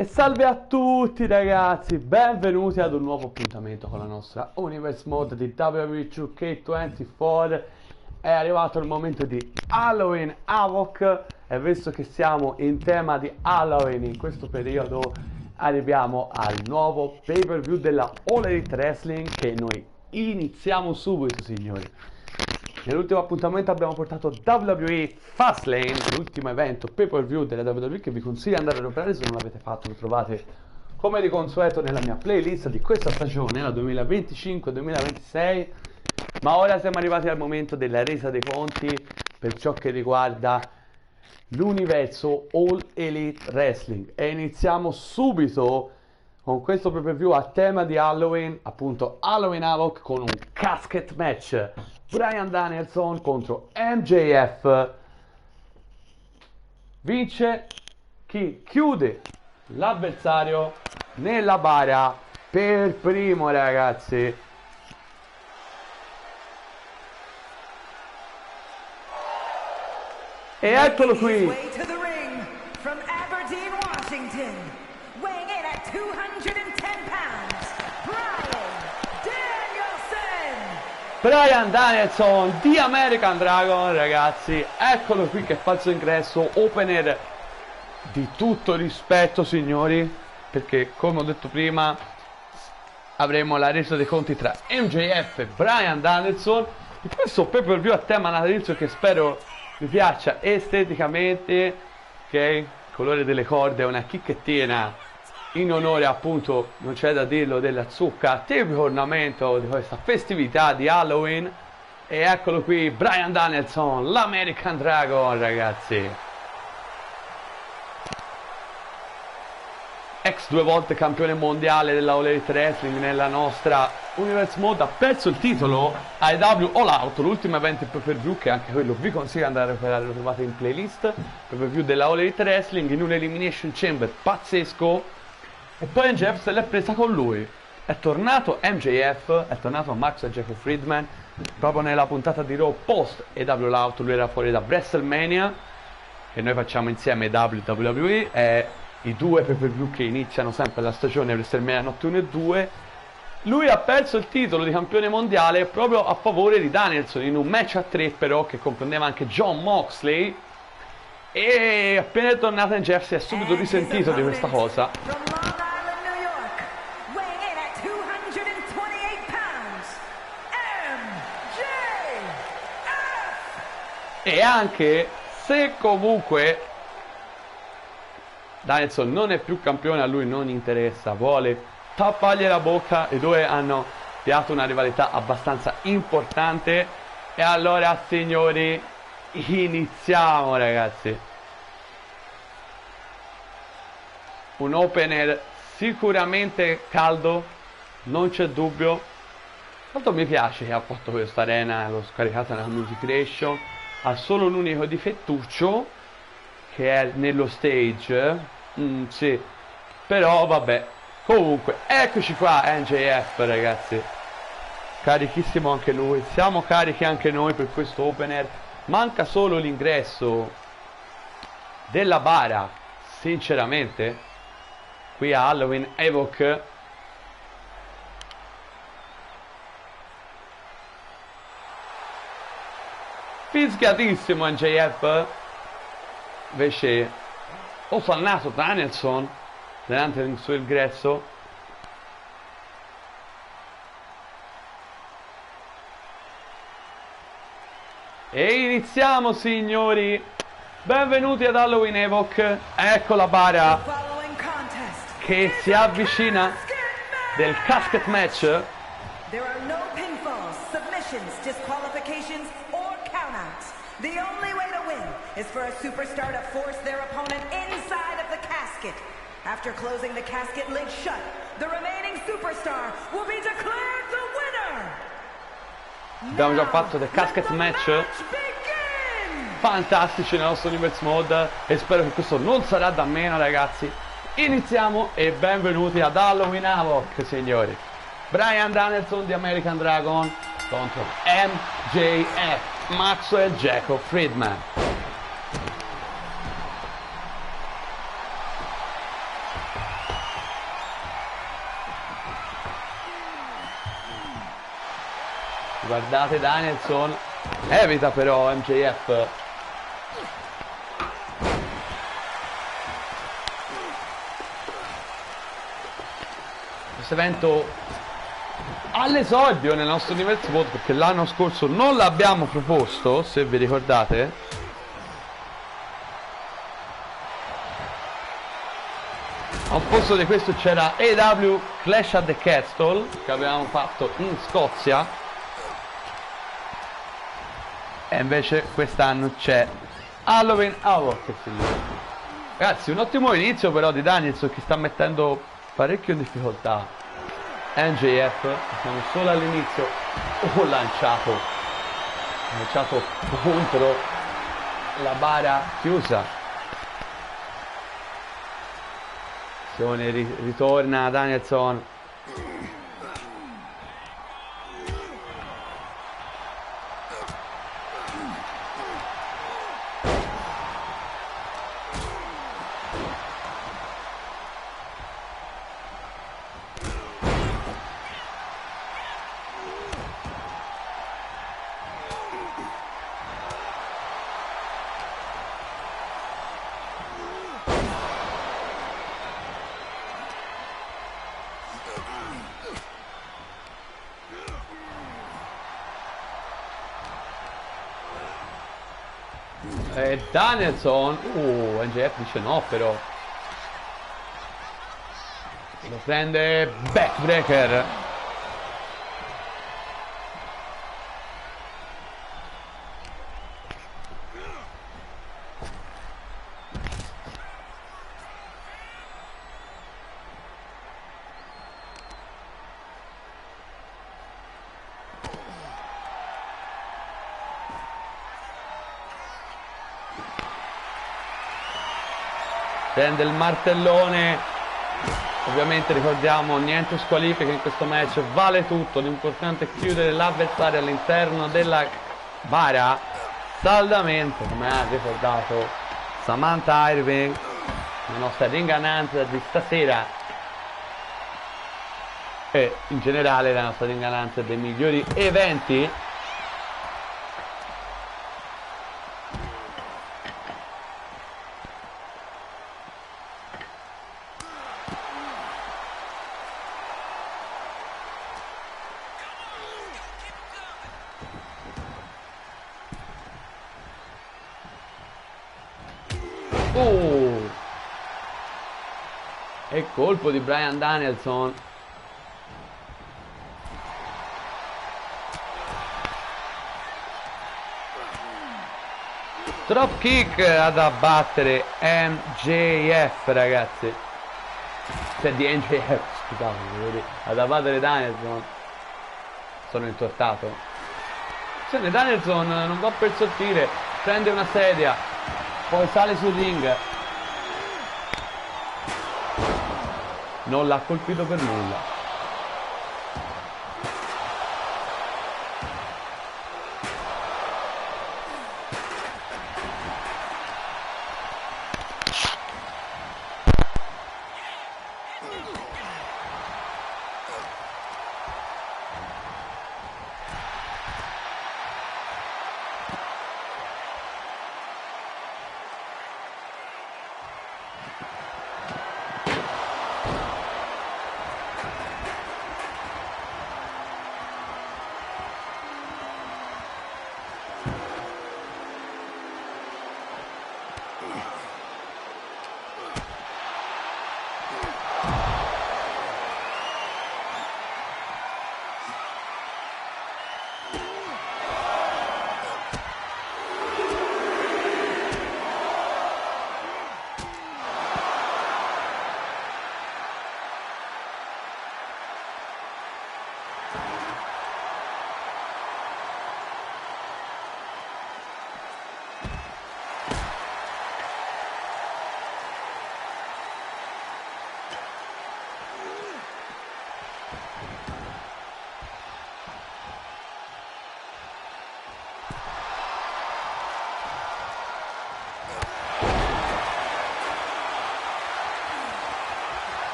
E salve a tutti ragazzi, benvenuti ad un nuovo appuntamento con la nostra Universe Mode di WWE 2K24. È arrivato il momento di Halloween Havoc e visto che siamo in tema di Halloween in questo periodo arriviamo al nuovo pay per view della All Elite Wrestling che noi iniziamo subito, signori. Nell'ultimo appuntamento abbiamo portato WWE Fastlane, l'ultimo evento pay per view della WWE che vi consiglio di andare a recuperare se non l'avete fatto. Lo trovate come di consueto nella mia playlist di questa stagione, la 2025-2026. Ma ora siamo arrivati al momento della resa dei conti per ciò che riguarda l'universo All Elite Wrestling e iniziamo subito con questo pay per view a tema di Halloween, appunto Halloween Havoc, con un casket match. Bryan Danielson contro MJF. Vince chi chiude l'avversario nella bara per primo, ragazzi. E eccolo qui. Bryan Danielson di American Dragon, ragazzi, eccolo qui che fa il suo ingresso, opener di tutto rispetto, signori, perché come ho detto prima avremo la resa dei conti tra MJF e Bryan Danielson in questo pay per view a tema natalizio che spero vi piaccia esteticamente, ok? Il colore delle corde è una chicchettina in onore, appunto, non c'è da dirlo, della zucca, tipico ornamento di questa festività di Halloween. E eccolo qui, Bryan Danielson, l'American Dragon, ragazzi. Ex 2 volte campione mondiale della All Elite Wrestling nella nostra Universe Mode, ha perso il titolo a AEW All Out, l'ultimo evento in pay per view, che anche quello vi consiglio di andare a recuperare, lo trovate in playlist, pay per view della All Elite Wrestling, in un Elimination Chamber pazzesco. E poi MJF se l'è presa con lui. È tornato MJF, è tornato Max e Jacob Friedman proprio nella puntata di Raw post EW Out. Lui era fuori da WrestleMania, che noi facciamo insieme WWE, e i due pay per view che iniziano sempre la stagione WrestleMania Notte 1 e 2. Lui ha perso il titolo di campione mondiale proprio a favore di Danielson in un match a 3 però che comprendeva anche Jon Moxley. E appena è tornato MJF si è subito risentito di questa cosa. E anche se comunque Danielson non è più campione, a lui non interessa, vuole tappargli la bocca. I due hanno creato una rivalità abbastanza importante. E allora, signori, iniziamo, ragazzi. Un opener sicuramente caldo, non c'è dubbio. Tanto mi piace che ha fatto questa arena, l'ho scaricata nella Music Creation. Ha solo un unico difettuccio, che è nello stage, sì, però vabbè. Comunque, eccoci qua MJF, ragazzi, carichissimo anche lui, siamo carichi anche noi per questo opener. Manca solo l'ingresso della bara, sinceramente, qui a Halloween Havoc. Fischiatissimo MJF, invece osannato Danielson davanti al suo ingresso. E iniziamo, signori, benvenuti ad Halloween Havoc. Ecco la bara che si avvicina del casket match. There are no pinfalls, submissions, disqualifications, or countouts. The only way to win is for a superstar to force their opponent inside of the casket. After closing the casket lid shut, the remaining superstar will be declared the winner. Abbiamo già fatto del casket match fantastici nel nostro Universe Mode e spero che questo non sarà da meno, ragazzi. Iniziamo e benvenuti ad Halloween Havoc, signori. Bryan Danielson di American Dragon contro MJF, Max e Jacob Friedman. Guardate Danielson, evita però MJF. Questo evento all'esordio nel nostro Universe Mode, perché l'anno scorso non l'abbiamo proposto, se vi ricordate. Al posto di questo c'era AEW Clash at the Castle, che avevamo fatto in Scozia. E invece quest'anno c'è Halloween Havoc. Ragazzi, un ottimo inizio però di Danielson, che sta mettendo parecchio in difficoltà MJF. Siamo solo all'inizio. Lanciato contro la bara chiusa. Ritorna Danielson. Danielson, NJF dice no però. Lo prende backbreaker. Prende il martellone. Ovviamente ricordiamo, niente squalifiche in questo match, vale tutto. L'importante è chiudere l'avversario all'interno della bara saldamente, come ha ricordato Samantha Irving, la nostra ring announcer di stasera, e in generale la nostra ring announcer dei migliori eventi. E colpo di Bryan Danielson. Drop kick ad abbattere MJF, ragazzi. Cioè di MJF, scusate, ad abbattere Danielson. Sono intortato. Cioè Danielson non va per sottile, prende una sedia, poi sale sul ring. Non l'ha colpito per nulla.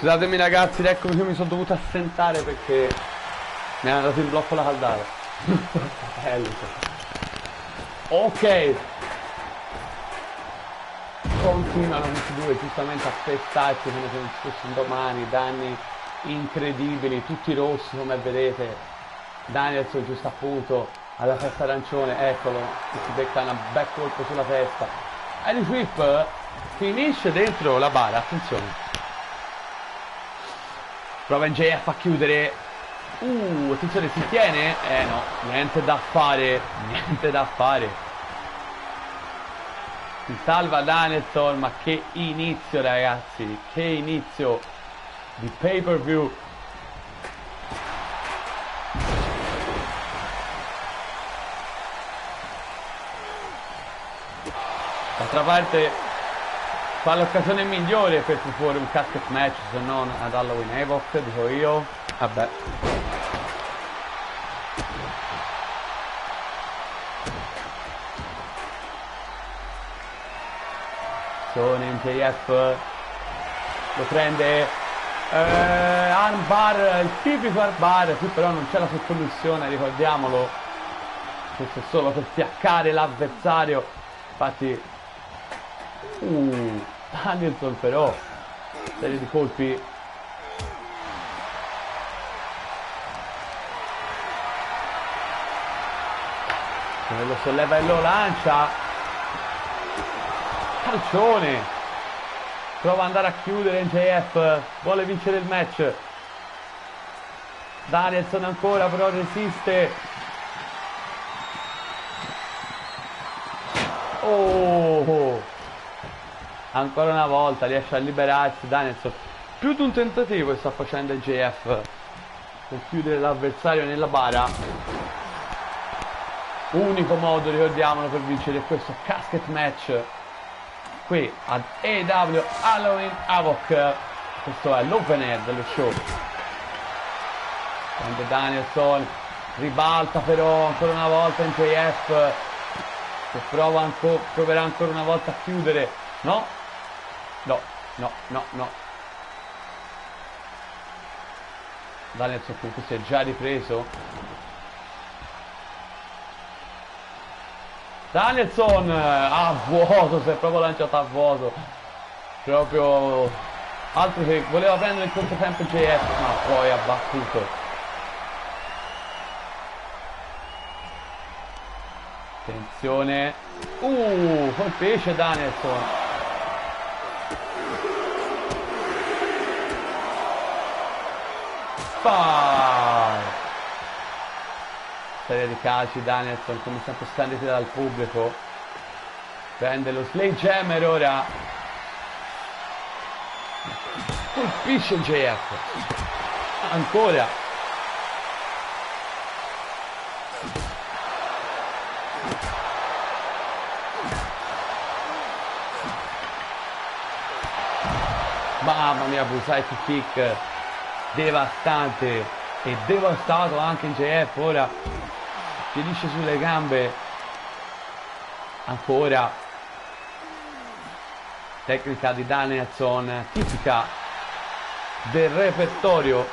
Scusatemi ragazzi, eccomi che mi sono dovuto assentare perché mi hanno dato in blocco la caldara. Ok. Continuano questi due giustamente a pestarsi come se non ci fossero domani, danni incredibili, tutti rossi come vedete. Danielson giusto appunto alla testa arancione, eccolo, che si becca una bel colpo sulla testa. Eddie Swift finisce dentro la bara, attenzione. Prova NJF a chiudere. Attenzione, si tiene? No, niente da fare, niente da fare. Si salva Danielson, ma che inizio ragazzi, che inizio di pay per view. D'altra parte fa l'occasione migliore per proporre un casket match, se non ad Halloween Havoc, dico io. Vabbè. Sono MJF, lo prende armbar, il tipico armbar, qui però non c'è la sottomissione, ricordiamolo, questo è solo per fiaccare l'avversario, infatti Danielson però, serie di colpi, lo solleva e lo lancia. Calcione, prova ad andare a chiudere NJF, vuole vincere il match. Danielson ancora però resiste. Ancora una volta riesce a liberarsi Danielson. Più di un tentativo che sta facendo NJF per chiudere l'avversario nella bara. Unico modo, ricordiamolo, per vincere questo casket match qui ad AEW Halloween Havoc. Questo è l'opener dello show. Prende Danielson, ribalta però ancora una volta NJF, che proverà ancora una volta a chiudere. No, Danielson comunque si è già ripreso. Danielson a vuoto, si è proprio lanciato a vuoto, proprio altro che voleva prendere il controtempo JF, ma poi ha battuto. Attenzione, colpisce Danielson. Serie di calci, Danielson come sempre scanditi dal pubblico, prende lo sledgehammer ora, colpisce JF ancora, mamma mia, bullseye kick devastante, e devastato anche JF ora. Finisce sulle gambe, ancora tecnica di Danielson tipica del repertorio.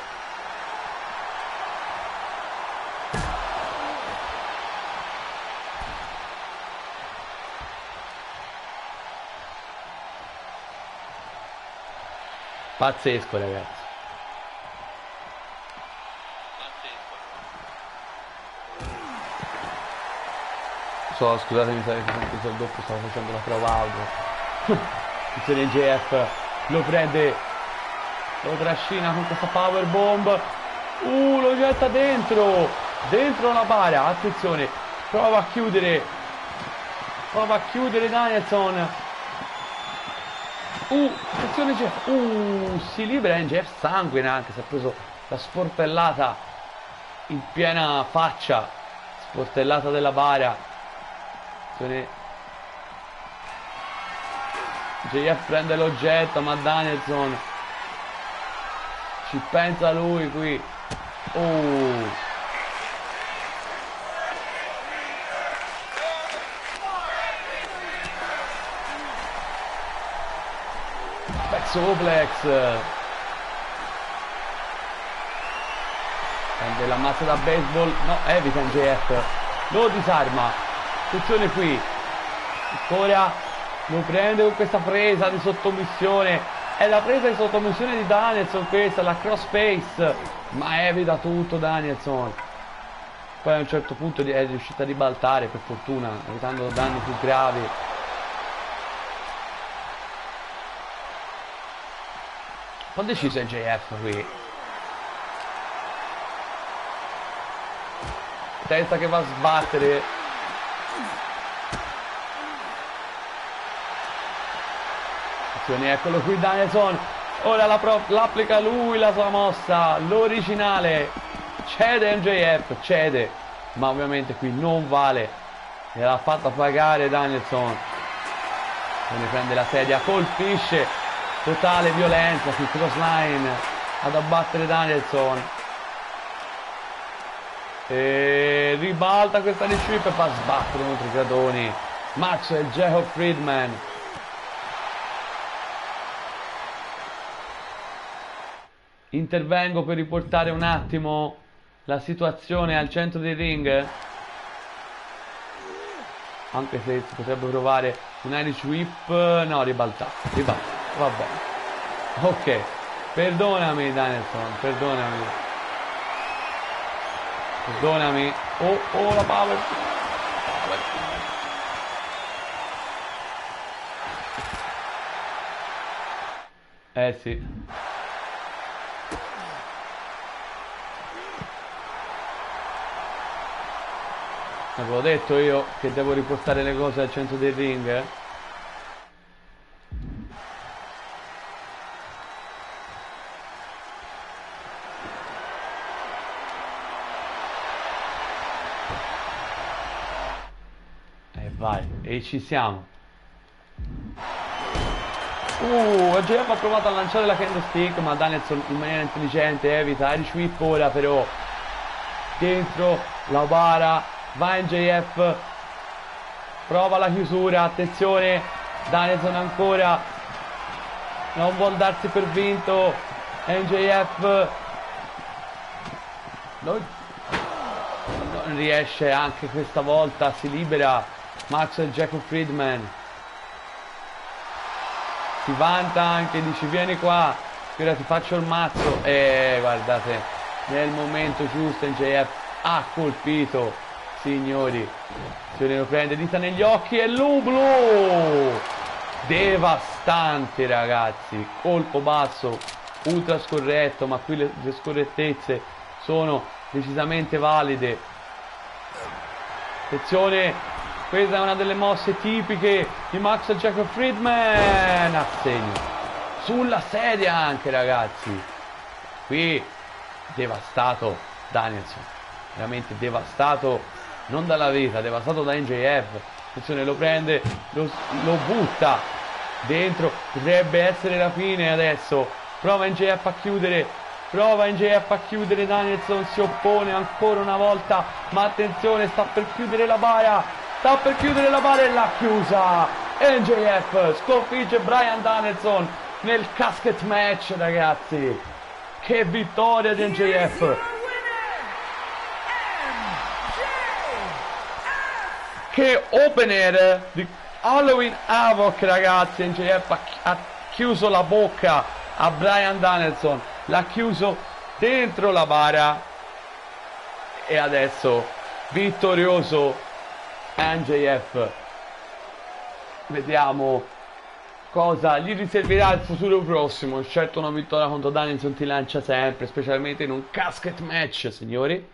Pazzesco ragazzi. Scusatemi se avete sentito il doppio, stavo facendo la prova audio. Il NJF lo prende, lo trascina con questa powerbomb, lo getta dentro la bara, attenzione, prova a chiudere Danielson, attenzione NJF, si libera NJF, sanguina anche, si è preso la sportellata in piena faccia, sportellata della bara. JF prende l'oggetto, ma Danielson ci pensa lui qui. Back suplex. della mazza da baseball, no, evita MJF, lo disarma, attenzione qui, ancora lo prende con questa presa di sottomissione, è la presa di sottomissione di Danielson questa, la crossface, ma evita tutto Danielson, poi a un certo punto è riuscita a ribaltare per fortuna, evitando danni più gravi. Un po' deciso MJF qui, testa che va a sbattere, attenzione, eccolo qui Danielson, ora l'applica lui la sua mossa, l'originale, cede MJF, cede, ma ovviamente qui non vale, gliel'ha fatta pagare Danielson, ne prende la sedia, colpisce, totale violenza sul crossline ad abbattere Danielson. E ribalta questa di sweep e fa sbattere contro i gradoni Maxwell Jacob Friedman. Intervengo per riportare un attimo la situazione al centro del ring, anche se si potrebbe provare un Irish Whip, no, ribalta, va bene, ok, perdonami Danielson, perdonami, oh la power, sì, avevo detto io che devo riportare le cose al centro del ring, vai, e ci siamo. MJF ha provato a lanciare la candlestick, ma Danielson in maniera intelligente evita Irish Whip ora, però dentro la bara va MJF, prova la chiusura, attenzione, Danielson ancora non vuol darsi per vinto, MJF non riesce anche questa volta, si libera Maxwell Jacob Friedman, si vanta anche, dice vieni qua che ora ti faccio il mazzo, e guardate, nel momento giusto MJF ha colpito, signori, se ne lo prende, dita negli occhi e l'ublu devastante ragazzi, colpo basso, ultra scorretto, ma qui le scorrettezze sono decisamente valide. Attenzione, questa è una delle mosse tipiche di Maxwell Jacob Friedman, a segno sulla sedia anche ragazzi, qui devastato Danielson, veramente devastato, non dalla vita, devastato da MJF. Attenzione, lo prende, lo butta dentro, potrebbe essere la fine adesso, prova MJF a chiudere, Danielson si oppone ancora una volta, ma attenzione, sta per chiudere la bara e l'ha chiusa. MJF sconfigge Bryan Danielson nel casket match ragazzi, che vittoria di MJF, che opener di Halloween Havoc ragazzi. MJF ha chiuso la bocca a Bryan Danielson, l'ha chiuso dentro la bara e adesso vittorioso MJF. Vediamo cosa gli riserverà il futuro prossimo. Certo, una vittoria contro Danielson ti lancia sempre, specialmente in un casket match, signori.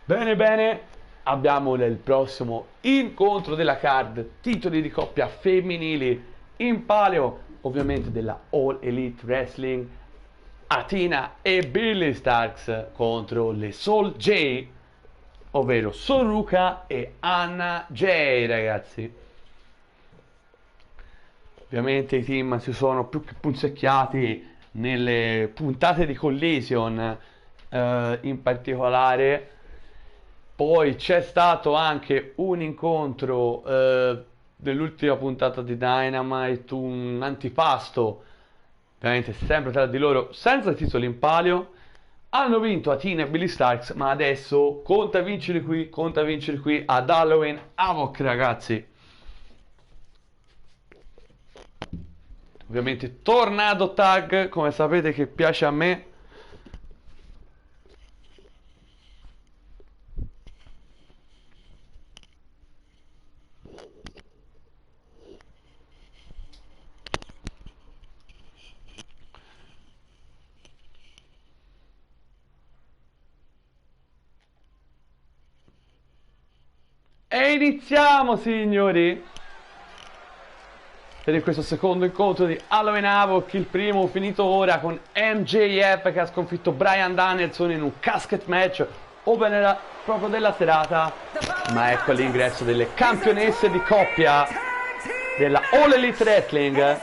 Bene, abbiamo nel prossimo incontro della card titoli di coppia femminili in palio, ovviamente della All Elite Wrestling, Athena e Billie Starkz contro le Soul J, ovvero Soruka e Anna Jay ragazzi. Ovviamente i team si sono più che punzecchiati nelle puntate di Collision, in particolare. Poi c'è stato anche un incontro nell'ultima puntata di Dynamite, un antipasto ovviamente sempre tra di loro senza titoli in palio. Hanno vinto Athena e Billie Starkz, ma adesso conta vincere qui ad Halloween Havoc, ragazzi. Ovviamente Tornado Tag, come sapete che piace a me. E iniziamo, signori, per questo secondo incontro di Halloween Havoc. Il primo finito ora con MJF che ha sconfitto Bryan Danielson in un casket match opener proprio della serata. Ma ecco l'ingresso delle campionesse di coppia della All Elite Wrestling,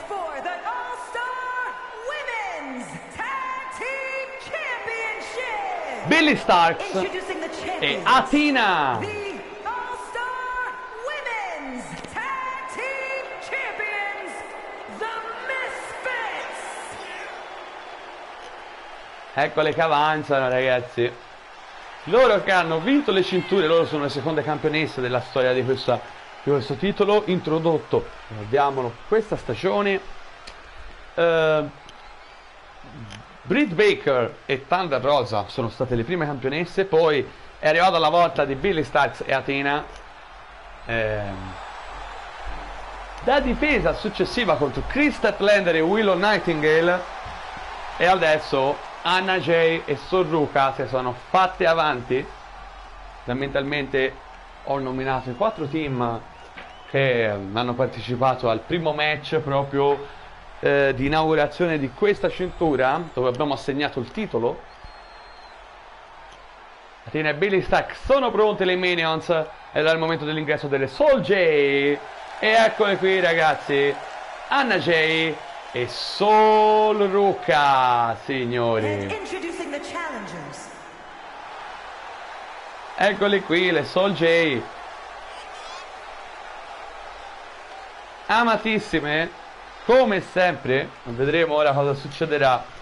Billie Starkz e Athena. Eccole che avanzano, ragazzi. Loro che hanno vinto le cinture, loro sono le seconde campionesse della storia di questo titolo, introdotto, vediamolo, questa stagione. Britt Baker e Thunder Rosa sono state le prime campionesse, poi è arrivata la volta di Billie Starkz e Athena. La difesa successiva contro Kris Statlander e Willow Nightingale, e adesso Anna Jay e Sorruka si sono fatte avanti. Mentalmente ho nominato i 4 team che hanno partecipato al primo match proprio di inaugurazione di questa cintura, dove abbiamo assegnato il titolo. Athena e Billie Starkz sono pronte, le Minions, ed è il momento dell'ingresso delle Soul J. E eccole qui, ragazzi, Anna Jay e Sorruka, signori. Eccole qui le Soul J, amatissime come sempre. Vedremo ora cosa succederà.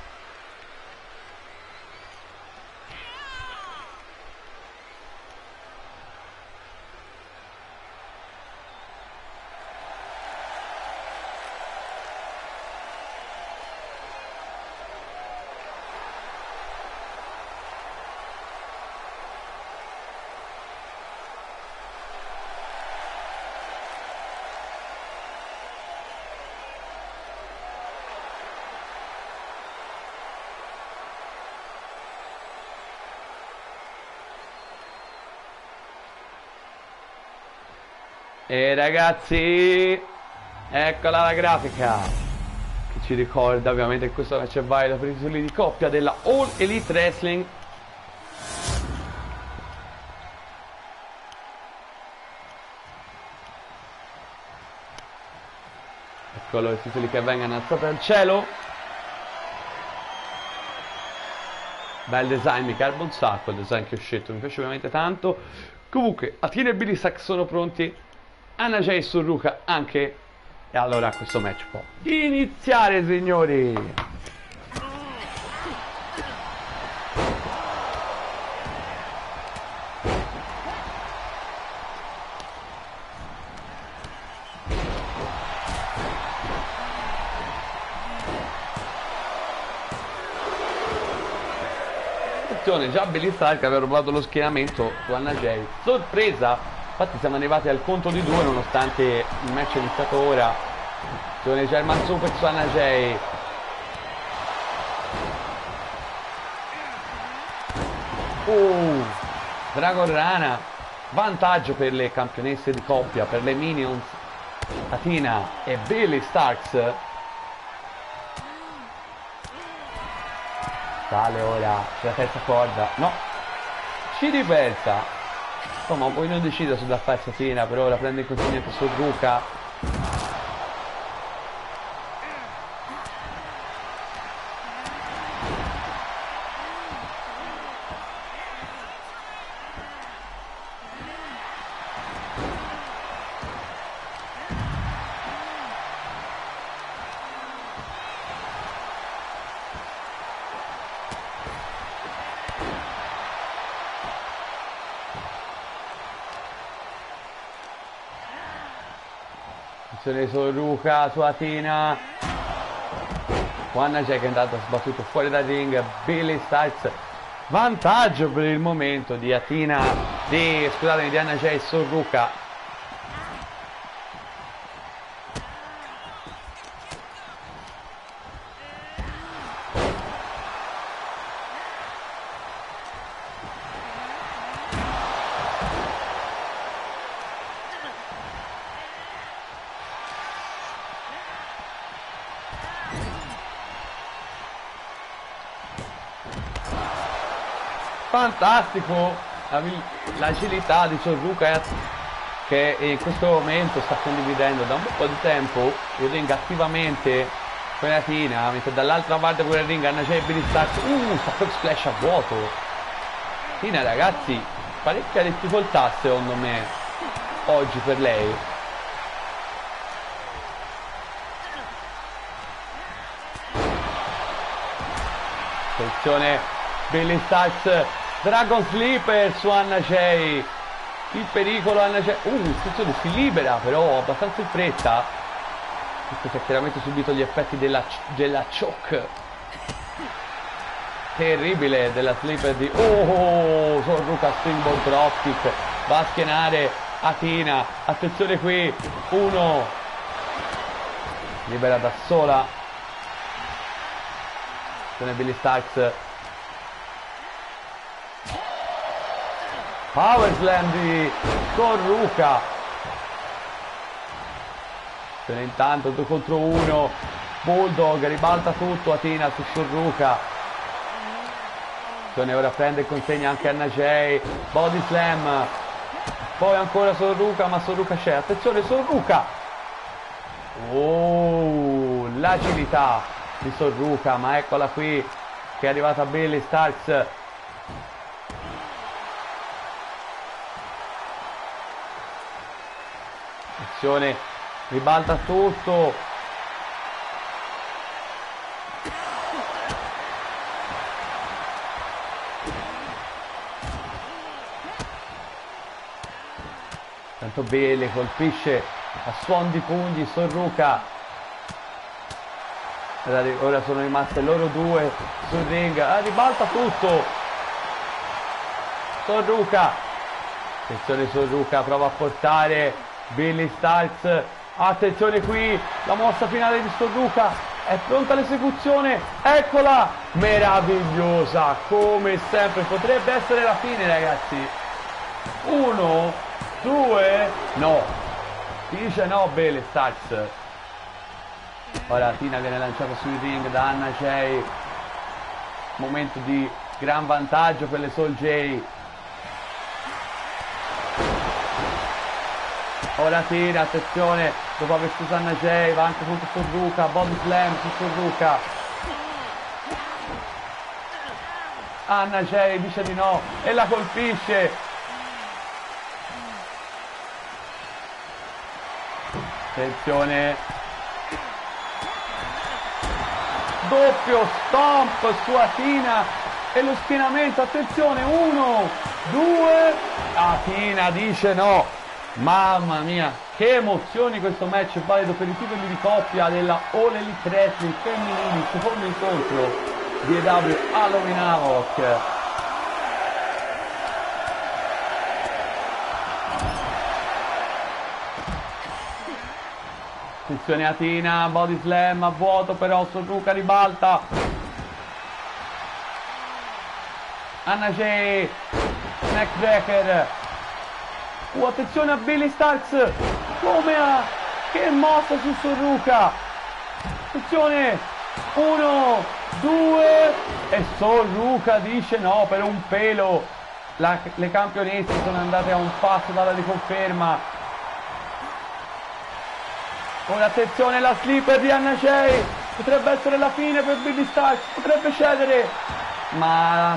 E ragazzi, eccola la grafica che ci ricorda ovviamente che questo match è valido per i titoli di coppia della All Elite Wrestling. Eccolo i titoli che vengono alzati al cielo. Bel design, mi garba un sacco il design che ho scelto, mi piace veramente tanto. Comunque, Athena e Billie Starkz sono pronti, Anna Jay e Sorruka anche. E allora questo match può iniziare, signori. Attenzione, già Billie Starkz aveva rubato lo schienamento su Anna Jay. Sorpresa! Infatti siamo arrivati al conto di 2 nonostante il match è iniziato ora. Attenzione, German Super su Anna Jay. Dragon Rana. Vantaggio per le campionesse di coppia, per le Minions, Athena e Billie Starkz. Sale ora sulla terza corda. No, ci ripensa. Insomma, poi non decide sulla falsa Athena, per ora prende in consigliamento Sorruka. Attenzione su Ruka, su Athena. Anna Jay che è andato sbattuto fuori dal ring. Billy Styles. Vantaggio per il momento di Athena, scusatemi, di Anna Jay su Ruka. Fantastico l'agilità di Sorruka, che in questo momento sta condividendo da un po' di tempo il ring attivamente con Athena, mentre dall'altra parte pure il ring Anna Jay e Billy Styles. Sta frog splash a vuoto. Athena, ragazzi, parecchia difficoltà secondo me oggi per lei. Attenzione, Billy Styles, Dragon Sleeper su Anna Jay. Il pericolo Anna Jay. Attenzione, si libera però abbastanza in fretta. Questo si è chiaramente subito gli effetti della choke terribile della Sleeper di Sorruka. Springboard dropkick, va a schienare Athena. Attenzione qui, uno, libera da sola. Attenzione Billy Styles. Power slam di Sorruka. Intanto 2 contro 1. Bulldog ribalta tutto. Athena su Sorruka. Ora prende e consegna anche Anna Jay. Body slam. Poi ancora Sorruka, ma Sorruka c'è. Attenzione Sorruka. L'agilità di Sorruka, ma eccola qui che è arrivata Billy Styles. Attenzione, ribalta tutto. Tanto Billy colpisce a suon di pugni Sorruka. Ora sono rimaste loro due sul ring. Ribalta tutto Sorruka. Attenzione Sorruka, prova a portare Billy Styles. Attenzione qui, la mossa finale di Sorruka. È pronta l'esecuzione. Eccola, meravigliosa come sempre. Potrebbe essere la fine, ragazzi. 1, 2, no. Dice no Billy Styles. Ora Athena viene lanciata sul ring da Anna Jay. Momento di gran vantaggio per le Soul J. Ora Athena, attenzione, dopo aver scusato Anna Jay, va anche contro Sorruka, body slam su Sorruka. Anna Jay dice di no e la colpisce. Attenzione, doppio stomp su Athena e lo schienamento. Attenzione, 1, 2, Athena dice no. Mamma mia, che emozioni questo match valido per i titoli di coppia della All Elite Wrestling femminili, secondo incontro di EW Halloween Havoc. Attenzione Athena, body slam a vuoto però Sorruka ribalta. Anna Jay, neckbreaker. Attenzione a Billy Styles, che mossa su Sorruka. Attenzione, 1, 2 e Sorruka dice no per un pelo. Le campionesse sono andate a un passo dalla riconferma. Ora attenzione, la sleeper di Anna Jay, potrebbe essere la fine per Billy Styles, potrebbe cedere, ma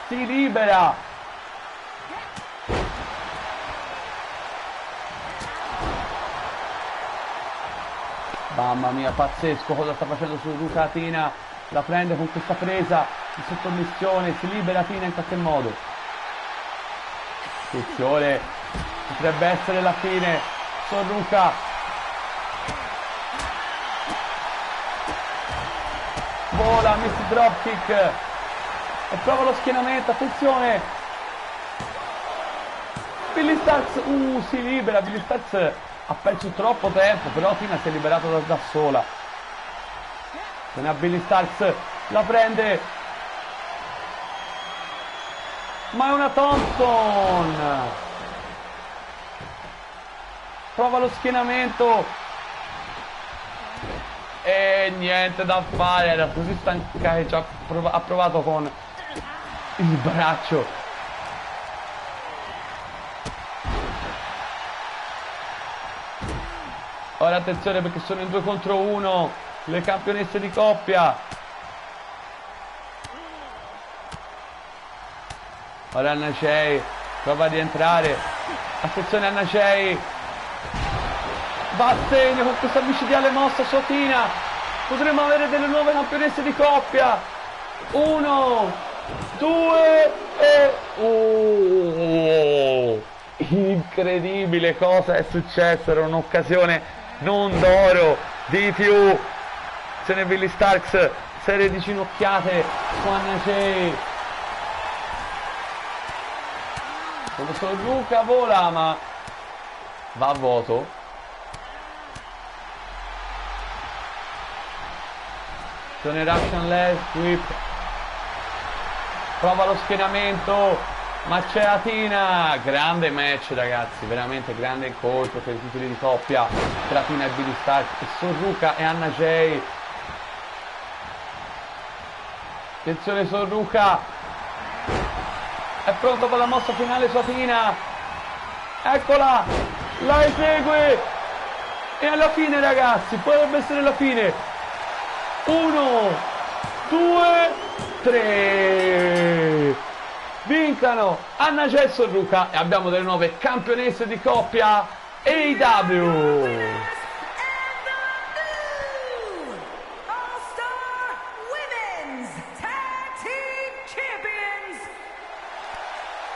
si libera. Mamma mia, pazzesco cosa sta facendo Sorruka. Athena la prende con questa presa di sottomissione, si libera Athena in qualche modo. Attenzione, potrebbe essere la fine. Sorruca. Vola, Miss Dropkick. E prova lo schienamento, attenzione. Billy Starks, si libera. Billy Starks ha perso troppo tempo, però Tina si è liberata da sola. Se ne ha Billy Starks, la prende. Ma è una Thompson. Prova lo schienamento. E niente da fare, era così stanca che ha provato con il braccio. Ora attenzione perché sono in 2 contro 1 le campionesse di coppia. Ora Anna Jay prova a rientrare. Attenzione Anna Jay. Va a segno con questa micidiale mossa su Tina. Potremmo avere delle nuove campionesse di coppia. 1, 2 e... incredibile cosa è successo. Era un'occasione non d'oro, di più. Se ne Billy Starks, serie di ginocchiate su Anna Jay. Come Sorruca vola ma va a vuoto. Sono Russian leg whip. Prova lo schienamento, ma c'è Athena. Grande match ragazzi, veramente grande incontro per i titoli di coppia tra Athena e Billy Starks e Sorruca e Anna Jay. Attenzione Sorruca, è pronto per la mossa finale su Athena. Eccola, la esegue e alla fine ragazzi, potrebbe essere la fine. 1, 2, 3. Vincano Anna Jay e Sorruca e abbiamo delle nuove campionesse di coppia AEW.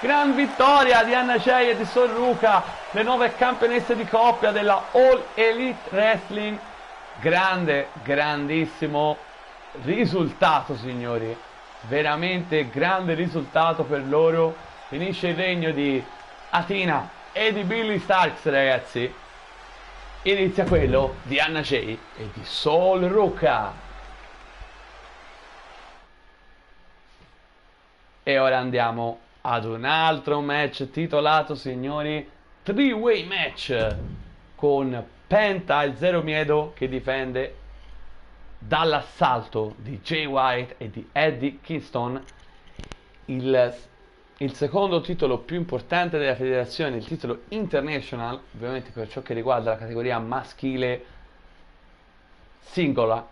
Gran vittoria di Anna Jay e di Sorruca, le nuove campionesse di coppia della All Elite Wrestling. Grande, grandissimo risultato signori, veramente grande risultato per loro. Finisce il regno di Athena e di Billy Starks ragazzi, inizia quello di Anna Jay e di Sorruca. E ora andiamo ad un altro match titolato signori 3-way match con Penta, il Zero Miedo, che difende dall'assalto di Jay White e di Eddie Kingston il secondo titolo più importante della federazione, il titolo International, ovviamente per ciò che riguarda la categoria maschile singola.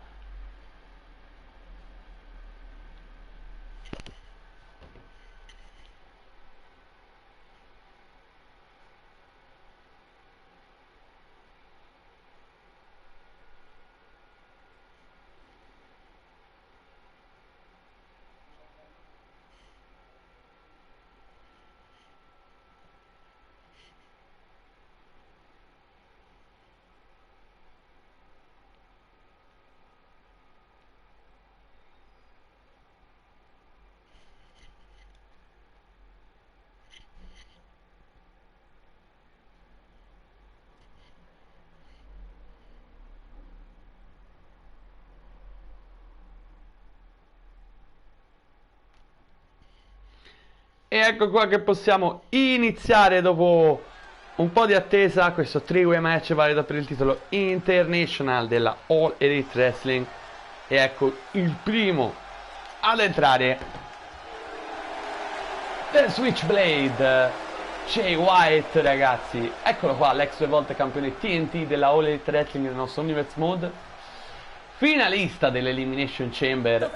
E ecco qua che possiamo iniziare dopo un po' di attesa questo 3-way match valido per il titolo International della All Elite Wrestling. E ecco il primo ad entrare, The Switchblade, Jay White ragazzi. Eccolo qua, l'ex 2 volte campione TNT della All Elite Wrestling nel nostro Universe Mode, finalista dell'Elimination Chamber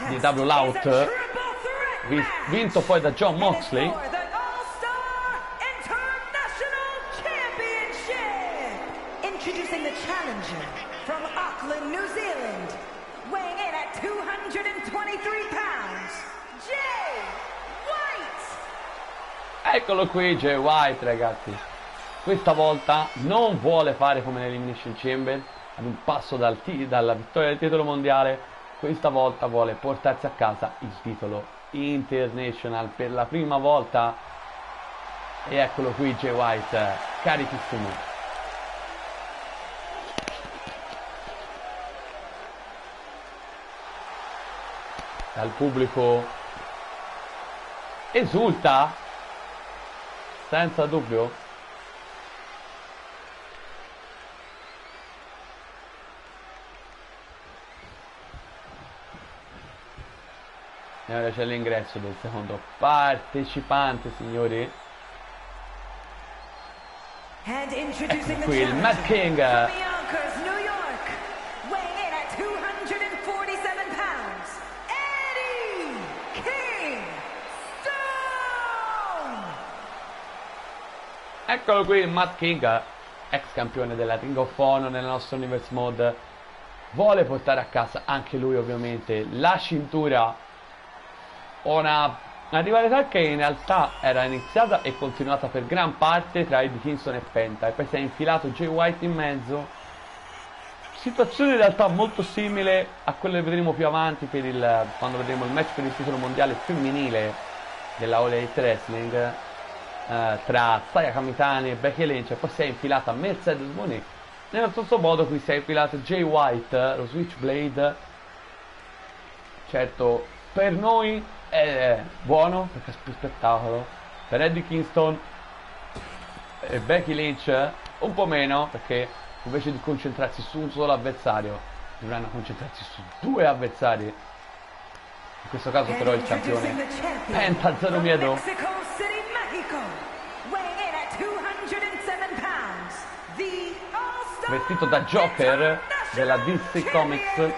di Double Out, vinto poi da Jon Moxley. Introducing the challenger from Auckland, New Zealand, weighing in at 223 pounds, Jay White. Eccolo qui Jay White ragazzi, questa volta non vuole fare come nell'Elimination Chamber, ad un passo dalla vittoria del titolo mondiale. Questa volta vuole portarsi a casa il titolo International per la prima volta. E eccolo qui Jay White, carichissimo. Dal pubblico esulta senza dubbio. E ora c'è l'ingresso del secondo partecipante, signori. Ecco qui il Mad King. New York, weighing in at 247 pounds, Eddie Kingston! Eccolo qui il Mad King, ex campione della Ring of Honor nella nostra Universe Mod. Vuole portare a casa anche lui ovviamente la cintura. Una rivalità che in realtà era iniziata e continuata per gran parte tra Eddie Kingston e Penta, e poi si è infilato Jay White in mezzo. Situazione in realtà molto simile a quella che vedremo più avanti quando vedremo il match per il titolo mondiale femminile della All Elite Wrestling tra Saya Kamitani e Becky Lynch, e poi si è infilata Mercedes Moné. Nello stesso modo qui si è infilato Jay White, lo Switchblade. Certo, per noi è buono perché è più spettacolo, per Eddie Kingston e Becky Lynch un po' meno, perché invece di concentrarsi su un solo avversario dovranno concentrarsi su due avversari. In questo caso però il campione Penta Zero Miedo, vestito da Joker della DC Comics.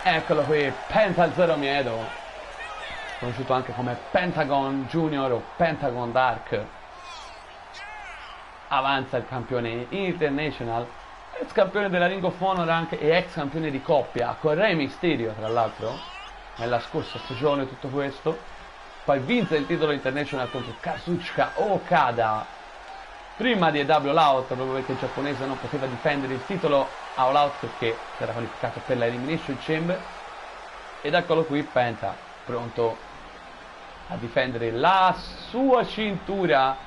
Eccolo qui, Penta Zero Miedo, conosciuto anche come Pentagon Junior o Pentagon Dark. Avanza il campione International, ex campione della Ring of Honor anche e ex campione di coppia con Rey Mysterio, tra l'altro, nella scorsa stagione tutto questo. Poi vinse il titolo International contro Kazuchika Okada prima di EW All Out, proprio perché il giapponese non poteva difendere il titolo All Out perché si era qualificato per la Elimination Chamber. Ed eccolo qui Penta, pronto a difendere la sua cintura.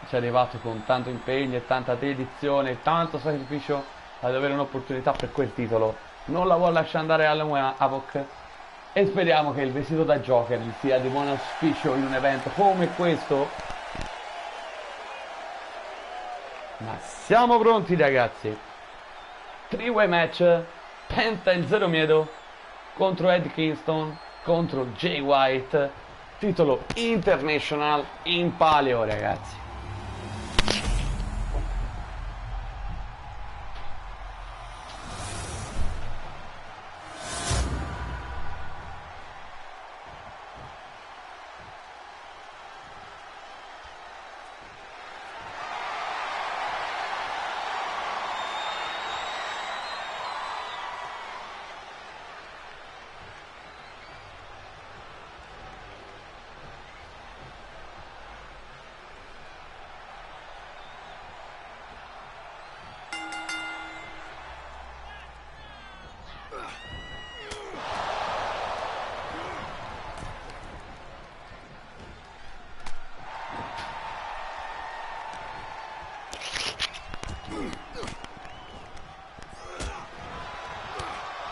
Ci è arrivato con tanto impegno e tanta dedizione e tanto sacrificio ad avere un'opportunità per quel titolo. Non la vuole lasciare andare alla Havoc, e speriamo che il vestito da Joker gli sia di buon auspicio in un evento come questo. Ma siamo pronti ragazzi. 3-way match, Penta il Zero Miedo contro Eddie Kingston contro Jay White, titolo International in palio ragazzi.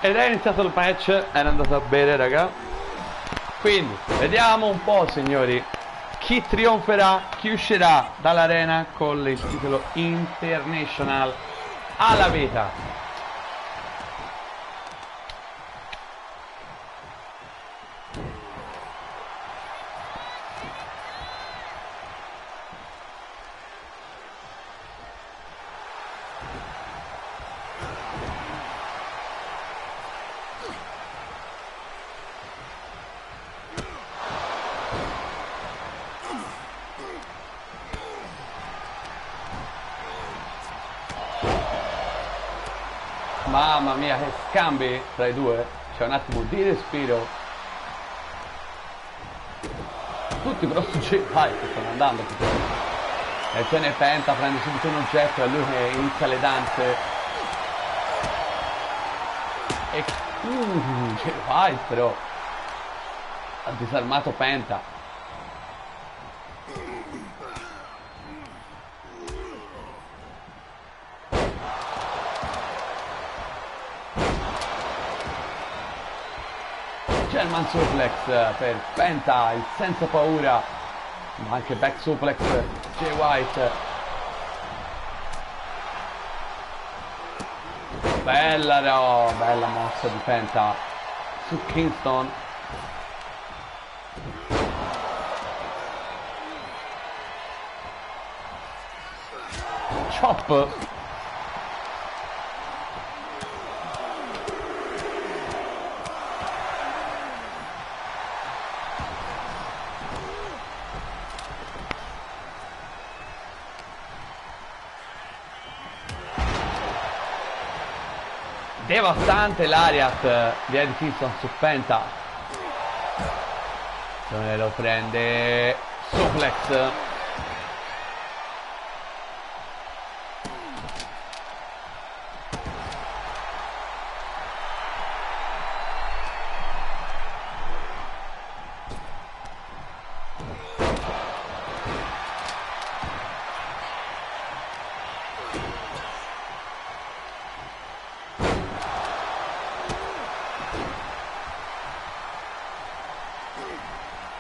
Ed è iniziato il match, era andato a bere raga. Quindi vediamo un po' signori chi trionferà, chi uscirà dall'arena con il titolo International alla vita. Mamma mia che scambi tra i due, c'è un attimo di respiro. tutti, però su Jay White stanno andando. E se ne Penta, prende subito un oggetto, è lui che inizia le danze. E Jay White però ha disarmato Penta. German suplex per Penta, il senza paura, ma anche back suplex Jay White. Bella no, bella mossa di Penta su Kingston. Chop. Devastante l'Ariat di Eddie Kingston su Penta. Lo prende suplex.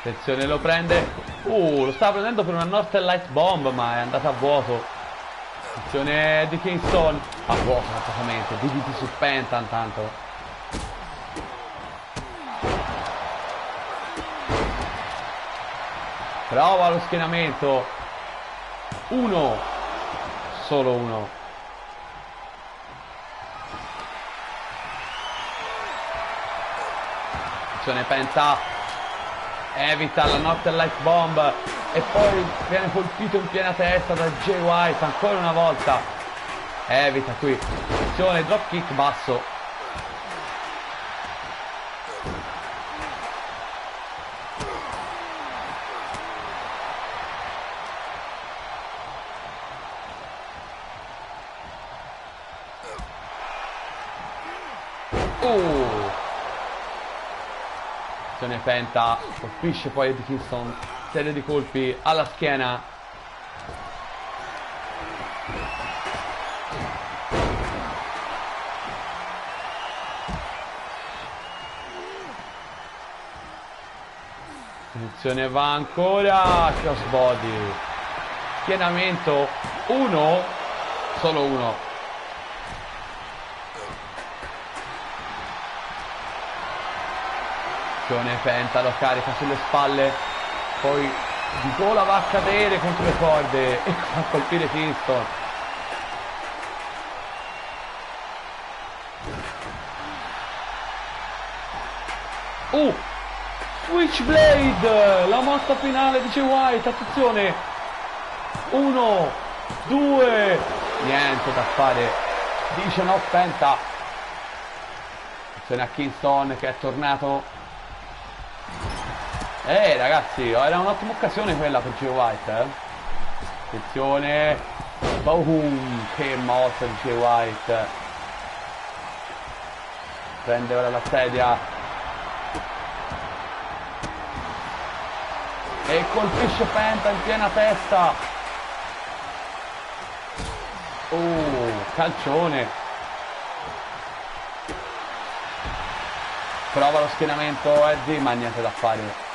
Attenzione, lo prende. Lo stava prendendo per una Northern Light Bomb, ma è andata a vuoto. Attenzione di Kingston. A vuoto praticamente. DDT su Penta intanto. Prova lo schienamento. Uno. Solo uno. Attenzione Penta. Evita la Northern Light Bomb e poi viene colpito in piena testa da Jay White ancora una volta. Evita qui. Attenzione, drop kick basso. Penta colpisce poi Eddie Kingston, serie di colpi alla schiena. Attenzione, va ancora crossbody, schienamento, uno, solo uno. Penta lo carica sulle spalle, poi di gola va a cadere contro le corde e fa colpire Kingston. Switchblade, la mossa finale di Jay White, attenzione, 1, 2, niente da fare, dice no Penta. Attenzione a Kingston che è tornato. Ragazzi, era un'ottima occasione quella per Jay White, Attenzione. Boom, che mossa di Jay White. Prende ora la sedia e colpisce Penta in piena testa. Calcione. Prova lo schienamento Eddie, ma niente da fare.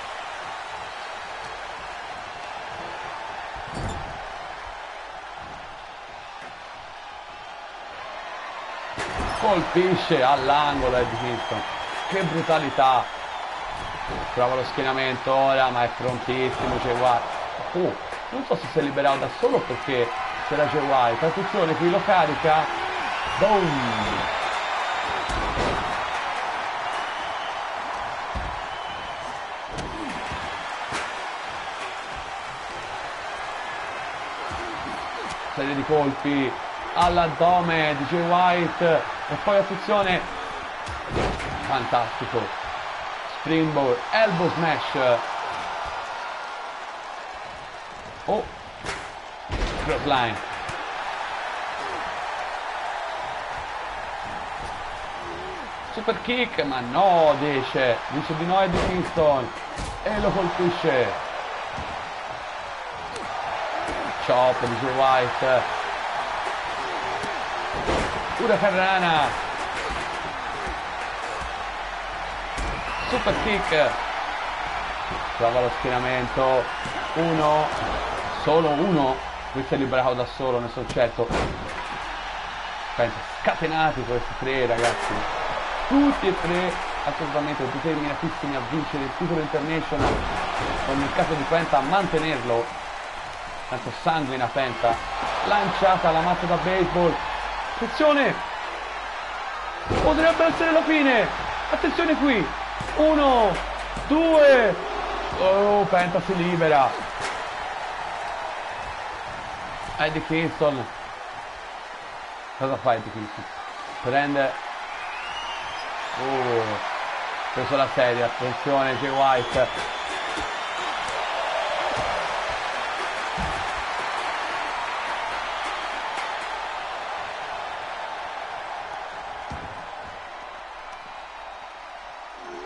Colpisce all'angolo Eddie Kingston. Che brutalità. Prova lo schienamento ora, ma è prontissimo Jay White. Non so se si è liberato da solo perché c'era Jay White. Attenzione, qui lo carica. Boom. Serie di colpi all'addome di Jay White e poi attenzione, fantastico, springboard, elbow smash, Oh, crossline. Super kick, ma no, dice di no Eddie Kingston e lo colpisce. Chop di Jay White. Hurricanrana. Super kick. Prova lo schienamento. Uno, solo uno. Qui si è liberato da solo, ne sono certo. Penso scatenati questi tre ragazzi. Tutti e tre assolutamente determinatissimi a vincere il titolo international, con nel caso di Penta a mantenerlo. Tanto sanguina Penta, lanciata la mazza da baseball. Attenzione, potrebbe essere la fine. Attenzione qui, 1, 2, oh, Penta si libera. Eddie Kingston, cosa fa Eddie Kingston? Prende preso la sedia, attenzione Jay White.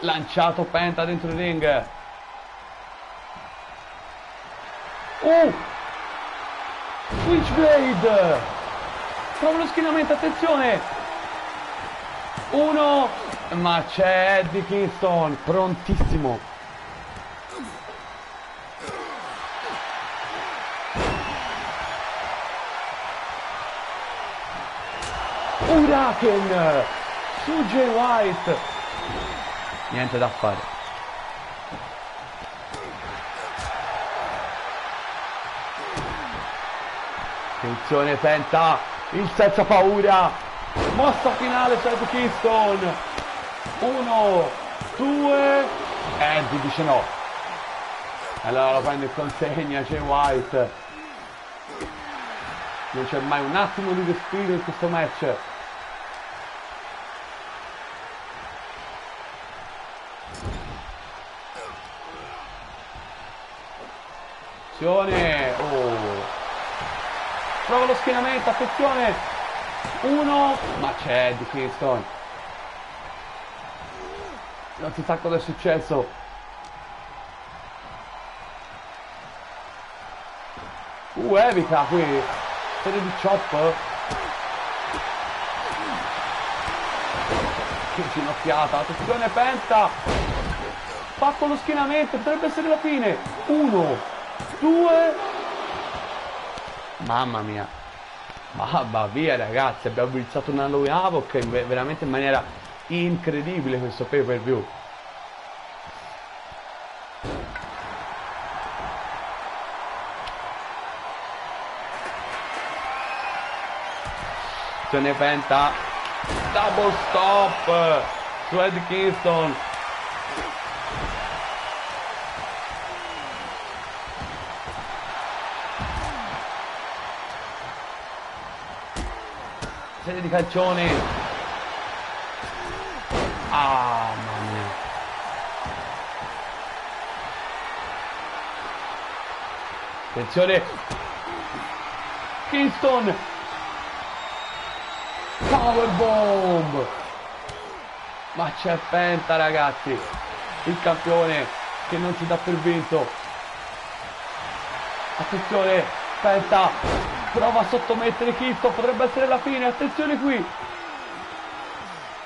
Lanciato Penta dentro il ring. Switchblade. Prova lo schienamento, attenzione. 1, ma c'è Eddie Kingston, prontissimo. Hurricane su Jay White. Niente da fare. Attenzione Penta, il senza paura. Mossa finale su Eddie Kingston. 1, 2, Eddie dice no. Allora lo prende in consegna Jay White. Non c'è mai un attimo di respiro in questo match. Attenzione. Prova lo schienamento, attenzione. 1, ma c'è Eddie Kingston. Non si sa cosa è successo. Evita qui. Serie di chop. Che ginocchiata. Attenzione Penta. Fatto lo schienamento. Potrebbe essere la fine. 1, 2. Mamma mia. Mamma mia ragazzi, abbiamo iniziato una Halloween Havoc veramente in maniera incredibile questo pay per view. Se ne Penta, double stop su Eddie Kingston. Serie di calcioni. Mamma mia. Attenzione. Kingston. Powerbomb. Ma c'è Penta ragazzi. Il campione che non si dà per vinto. Attenzione. Penta. Prova a sottomettere Kingston, potrebbe essere la fine, attenzione qui.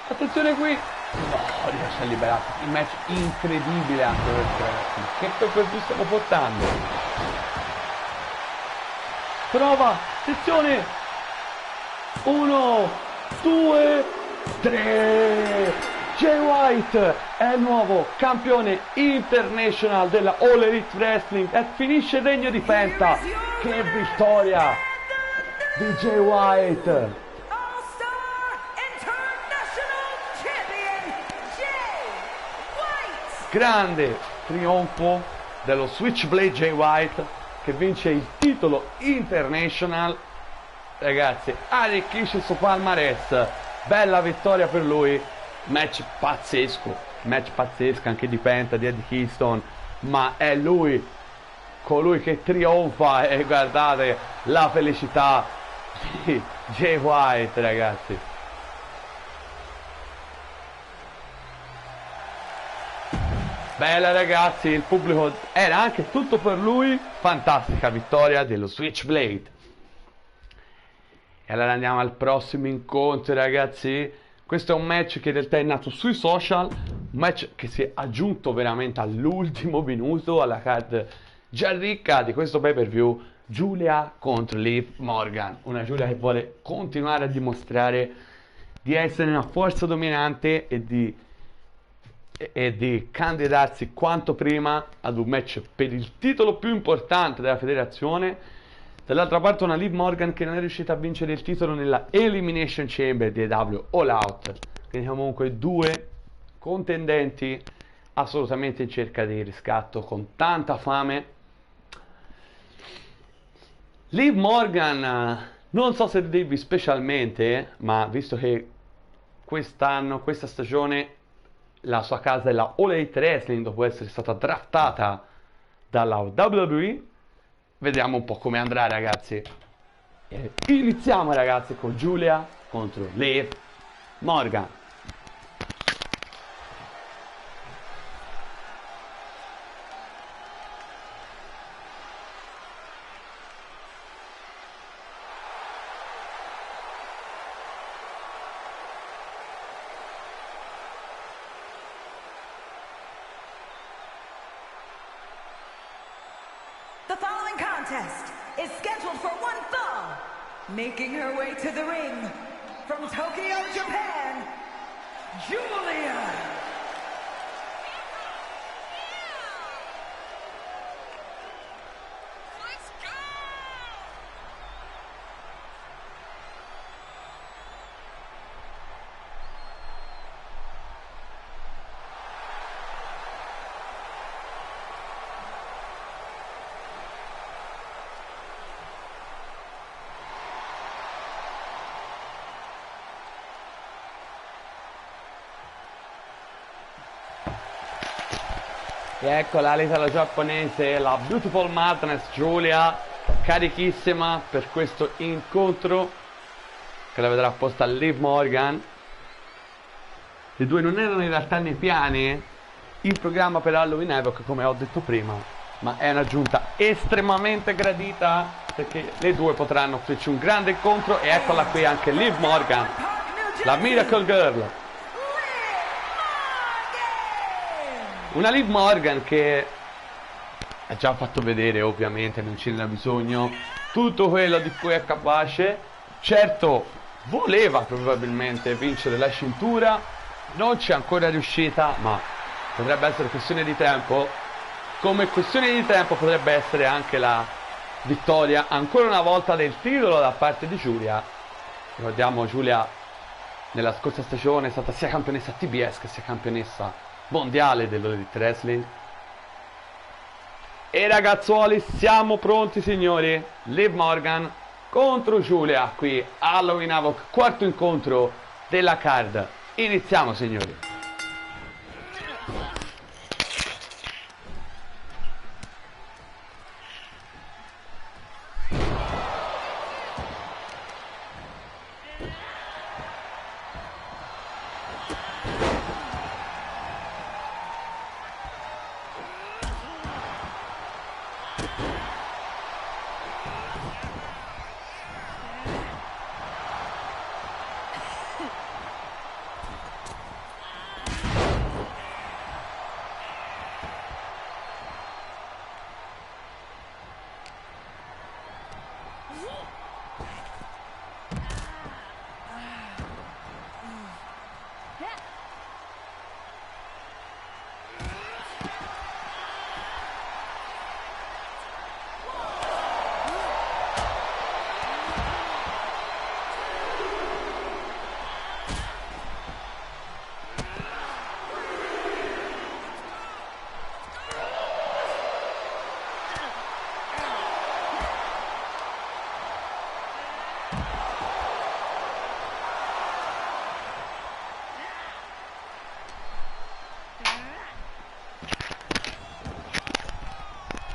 Attenzione qui. No, riesce a liberarsi. Il match incredibile anche questo ragazzi. Che per cui stiamo portando. Prova, attenzione. 1, 2, 3. Jay White è il nuovo campione international della All Elite Wrestling e finisce il regno di Penta. Che vittoria di Jay White. All-Star International Champion Jay White. Grande trionfo dello Switchblade Jay White che vince il titolo international. Ragazzi, arricchisce il suo palmarès. Bella vittoria per lui. Match pazzesco anche di Penta, di Eddie Kingston, ma è lui colui che trionfa, e guardate la felicità di Jay White, ragazzi. Bella, ragazzi, il pubblico era anche tutto per lui. Fantastica vittoria dello Switchblade. E allora andiamo al prossimo incontro, ragazzi. Questo è un match che in realtà è nato sui social, un match che si è aggiunto veramente all'ultimo minuto alla card già ricca di questo pay per view. Giulia contro Liv Morgan, una Giulia che vuole continuare a dimostrare di essere una forza dominante e di candidarsi quanto prima ad un match per il titolo più importante della federazione. Dall'altra parte una Liv Morgan che non è riuscita a vincere il titolo nella Elimination Chamber di AEW All Out. Quindi comunque due contendenti assolutamente in cerca di riscatto, con tanta fame. Liv Morgan, non so se devi specialmente, ma visto che quest'anno, questa stagione, la sua casa è la All Elite Wrestling dopo essere stata draftata dalla WWE, vediamo un po' come andrà, ragazzi. Iniziamo, ragazzi, con Giulia contro Liv Morgan. The following contest is scheduled for one fall. Making her way to the ring from Tokyo, Japan, Giulia. E eccola l'italo giapponese, la Beautiful Madness Giulia, carichissima per questo incontro che la vedrà apposta a Liv Morgan. Le due non erano in realtà nei piani in programma per Halloween Havoc, come ho detto prima, ma è un'aggiunta estremamente gradita perché le due potranno offrirci un grande incontro. E eccola qui anche Liv Morgan, la Miracle Girl. Una Liv Morgan che ha già fatto vedere, ovviamente non ce n'era bisogno, tutto quello di cui è capace. Certo, voleva probabilmente vincere la cintura, non ci è ancora riuscita, ma potrebbe essere questione di tempo. Come questione di tempo potrebbe essere anche la vittoria ancora una volta del titolo da parte di Giulia. Ricordiamo, Giulia nella scorsa stagione è stata sia campionessa TBS che sia campionessa mondiale dell'Elite Wrestling. E ragazzuoli, siamo pronti, signori. Liv Morgan contro Giulia qui Halloween Havoc, quarto incontro della card. Iniziamo, signori.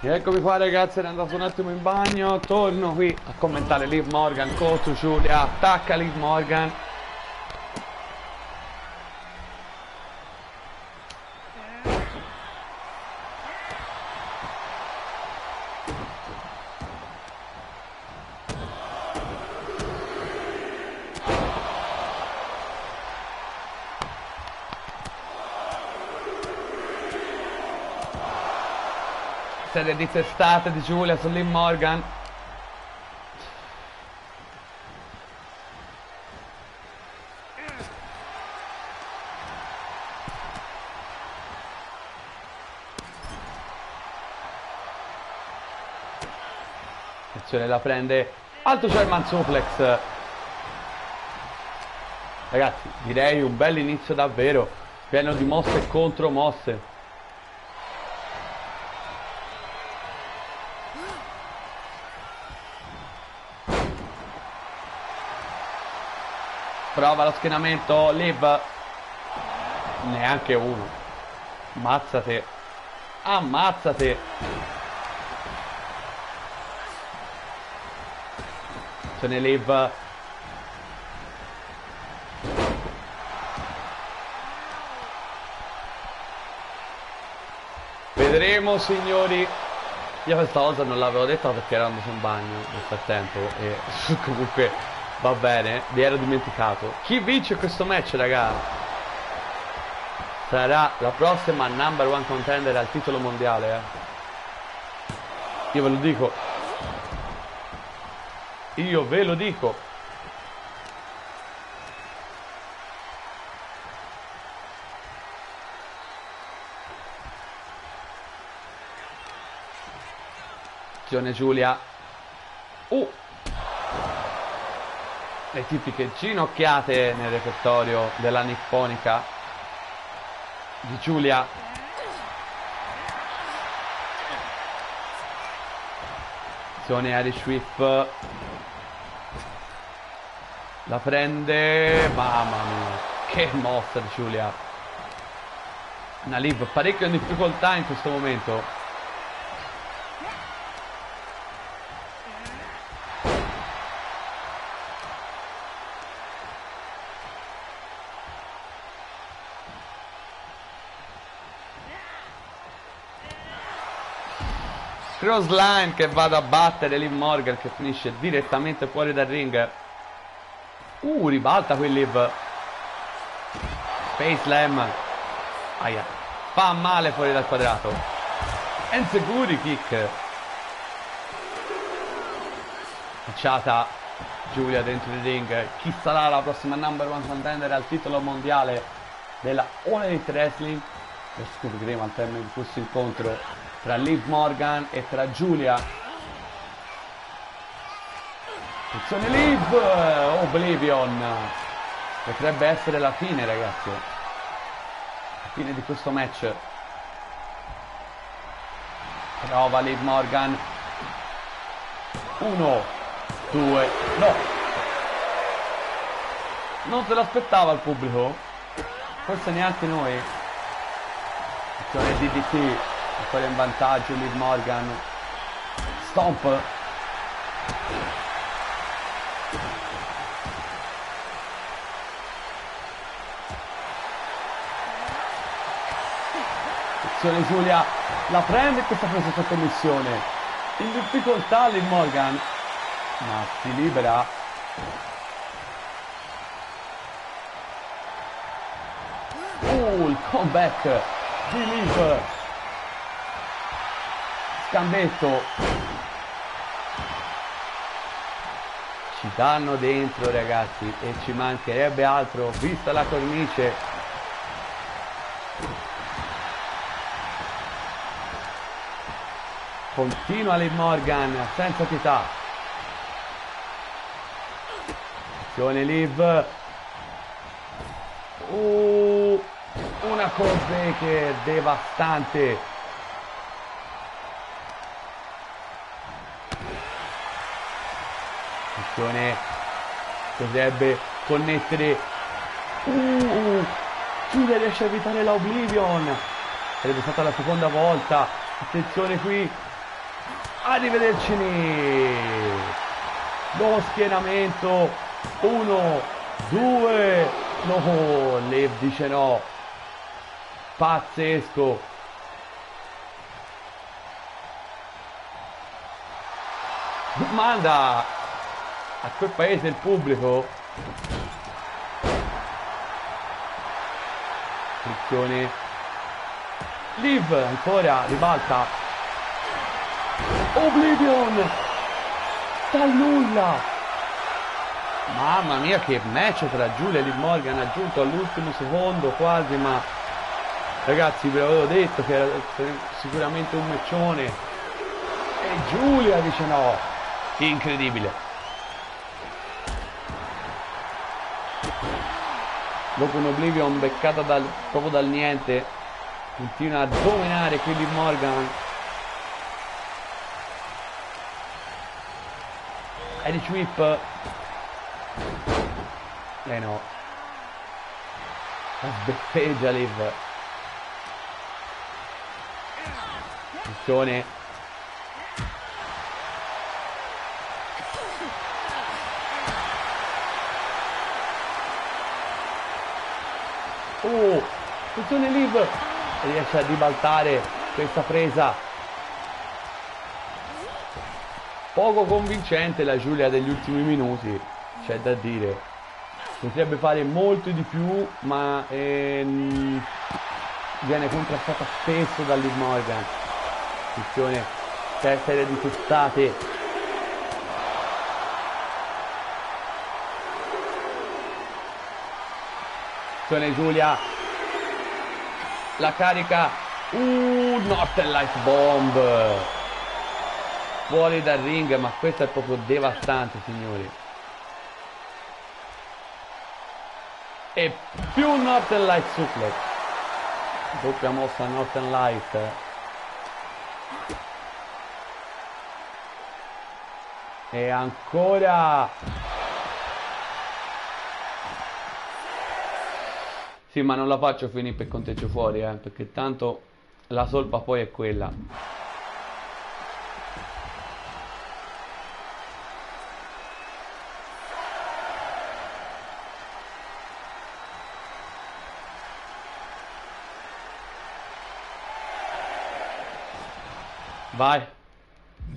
Eccomi qua ragazzi, ero andato un attimo in bagno, torno qui a commentare Liv Morgan contro Giulia, attacca Liv Morgan. Serie di testate di Giulia su Liv Morgan. Attenzione, la prende alto German suplex. Ragazzi, direi un bel inizio davvero, pieno di mosse e contromosse. Prova lo schienamento, Liv. Neanche uno. Ammazzate. Ammazzate. Attenzione Liv. Vedremo signori. Io questa cosa non l'avevo detta perché ero andato in bagno nel frattempo e comunque va bene, mi ero dimenticato. Chi vince questo match, raga, sarà la prossima number one contender al titolo mondiale, Io ve lo dico. Io ve lo dico. Attenzione Giulia. Le tipiche ginocchiate nel repertorio della nipponica di Giulia. Attenzione Irish Whip. La prende. Mamma mia, che mossa di Giulia. Una Liv parecchio in difficoltà in questo momento. Crossline che va a battere Liv Morgan, che finisce direttamente fuori dal ring. Ribalta quel Liv. Face slam. Aia. Fa male fuori dal quadrato. Enziguri kick. Cacciata Giulia dentro il ring. Chi sarà la prossima number one contender al titolo mondiale della All Elite Wrestling? Lo scopriremo al termine di questo incontro tra Liv Morgan e tra Giulia. Attenzione Liv. Oblivion. Potrebbe essere la fine, ragazzi. La fine di questo match. Prova Liv Morgan. 1, 2, no. Non se l'aspettava il pubblico. Forse neanche noi. Attenzione DDT. Ancora in vantaggio Liv Morgan. Stomp. Attenzione Giulia. La prende questa presa sotto missione. In difficoltà Liv Morgan. Ma si libera. Il comeback di Liv. Scambetto. Ci danno dentro, ragazzi, e ci mancherebbe altro, vista la cornice. Continua Liv Morgan senza pietà. Attenzione Liv. Una coldbreaker devastante. Potrebbe connettere. Giulia riesce a evitare la Oblivion. Sarebbe stata la seconda volta. Attenzione qui. Arrivederci. Nuovo schieramento. 1, 2. No, Liv dice no. Pazzesco. Manda a quel paese il pubblico. Frizione. Liv ancora ribalta. Oblivion dal nulla. Mamma mia, che match tra Giulia e Liv Morgan, aggiunto all'ultimo secondo quasi, ma ragazzi ve l'avevo detto che era sicuramente un matchone. E Giulia dice no. Incredibile. Dopo un Oblivion beccata proprio dal niente, continua a dominare qui Liv Morgan. Irish Whip. No. La sbeffeggia Liv. Attenzione. Oh, attenzione Liv. Riesce a ribaltare questa presa. Poco convincente la Giulia degli ultimi minuti, c'è da dire. Potrebbe fare molto di più, ma viene contrastata spesso da Liv Morgan. Attenzione, serie di testate. Attenzione Giulia. La carica. Northern Light Bomb. Fuori dal ring, ma questo è proprio devastante, signori. E più Northern Light Suplex. Doppia mossa Northern Light. E ancora. Sì, ma non la faccio finire per conteggio fuori, perché tanto la solpa poi è quella. Vai,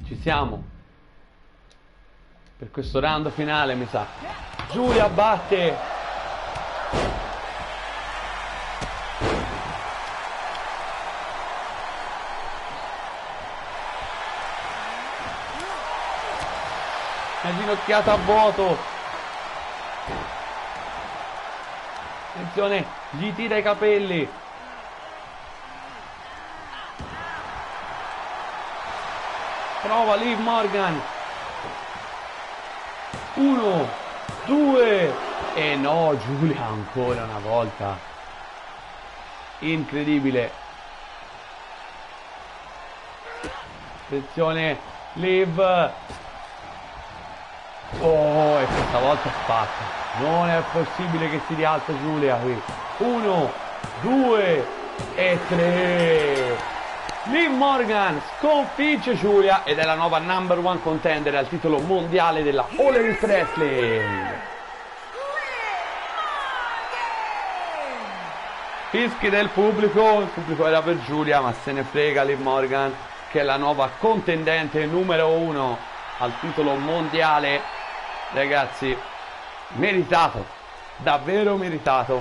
ci siamo per questo round finale, mi sa. Giulia batte. Una ginocchiata a vuoto. Attenzione, gli tira i capelli. Prova Liv Morgan. 1, 2. E no, Giulia ancora una volta. Incredibile. Attenzione, Liv. Oh, e questa volta è fatta. Non è possibile che si rialza Giulia qui. 1, 2 e 3. Liv Morgan sconfigge Giulia ed è la nuova number one contender al titolo mondiale della All Elite Wrestling. Fischi del pubblico, il pubblico era per Giulia, ma se ne frega Liv Morgan, che è la nuova contendente numero 1 al titolo mondiale. Ragazzi, meritato, davvero meritato.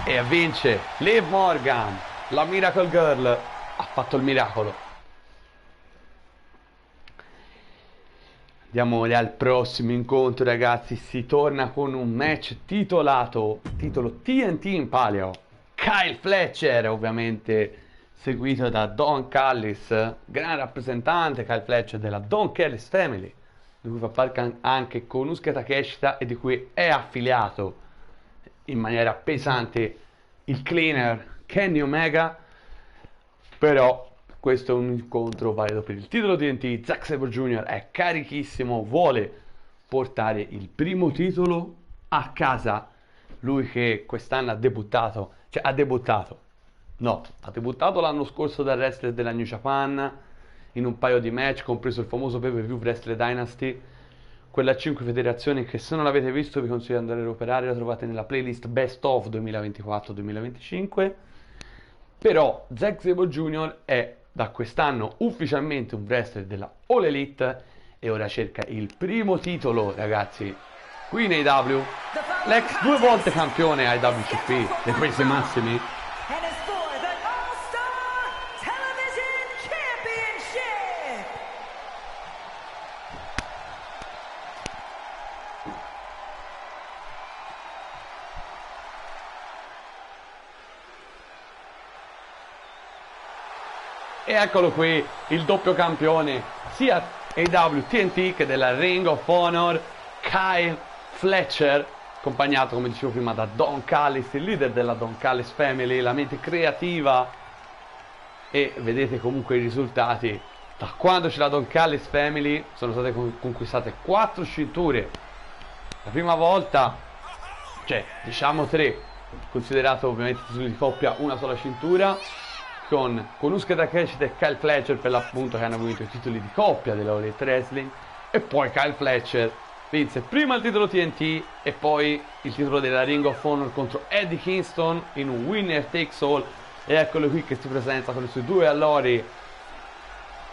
E vince Liv Morgan. La Miracle Girl ha fatto il miracolo. Andiamo al prossimo incontro, ragazzi. Si torna con un match titolo TNT in palio. Kyle Fletcher, ovviamente seguito da Don Callis, gran rappresentante Kyle Fletcher della Don Callis Family, di cui fa parte anche Konosuke Takeshita e di cui è affiliato in maniera pesante il cleaner Kenny Omega. Però questo è un incontro valido per il titolo TNT. Zack Sabre Jr. è carichissimo, vuole portare il primo titolo a casa. Lui che quest'anno ha debuttato l'anno scorso da wrestler della New Japan, in un paio di match, compreso il famoso pay-per-view Wrestling Dynasty, quella a 5 federazioni, che se non l'avete visto vi consiglio di andare a recuperare, la trovate nella playlist Best of 2024-2025. Però Zack Sabre Jr. è da quest'anno ufficialmente un wrestler della All Elite e ora cerca il primo titolo, ragazzi, qui in AEW. L'ex 2 volte campione IWGP dei pesi massimi. E eccolo qui, il doppio campione sia AEW TNT che della Ring of Honor, Kyle Fletcher, accompagnato, come dicevo prima, da Don Callis, il leader della Don Callis Family, la mente creativa. E vedete comunque i risultati. Da quando c'è la Don Callis Family sono state conquistate 4 cinture. La prima volta, cioè diciamo 3, considerato ovviamente titoli di coppia, una sola cintura, con Konosuke Takeshita e Kyle Fletcher per l'appunto, che hanno vinto i titoli di coppia della All Elite Wrestling. E poi Kyle Fletcher vinse prima il titolo TNT e poi il titolo della Ring of Honor contro Eddie Kingston in un winner takes all. E eccolo qui che si presenta con i suoi 2 allori.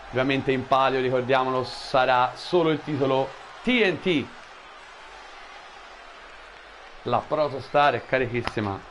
Ovviamente in palio, ricordiamolo, sarà solo il titolo TNT. La protostar è carichissima.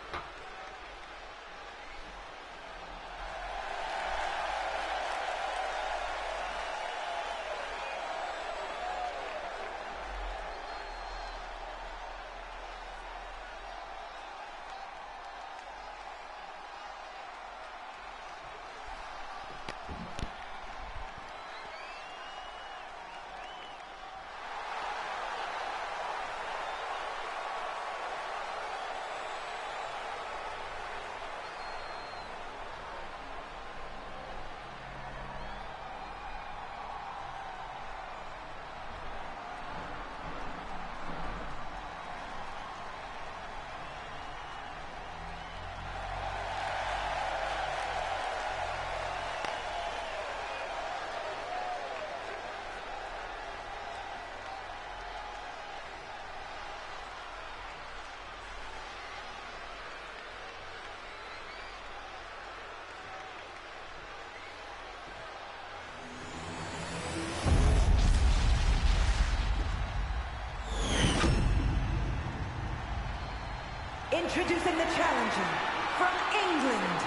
Introducing the challenger from England,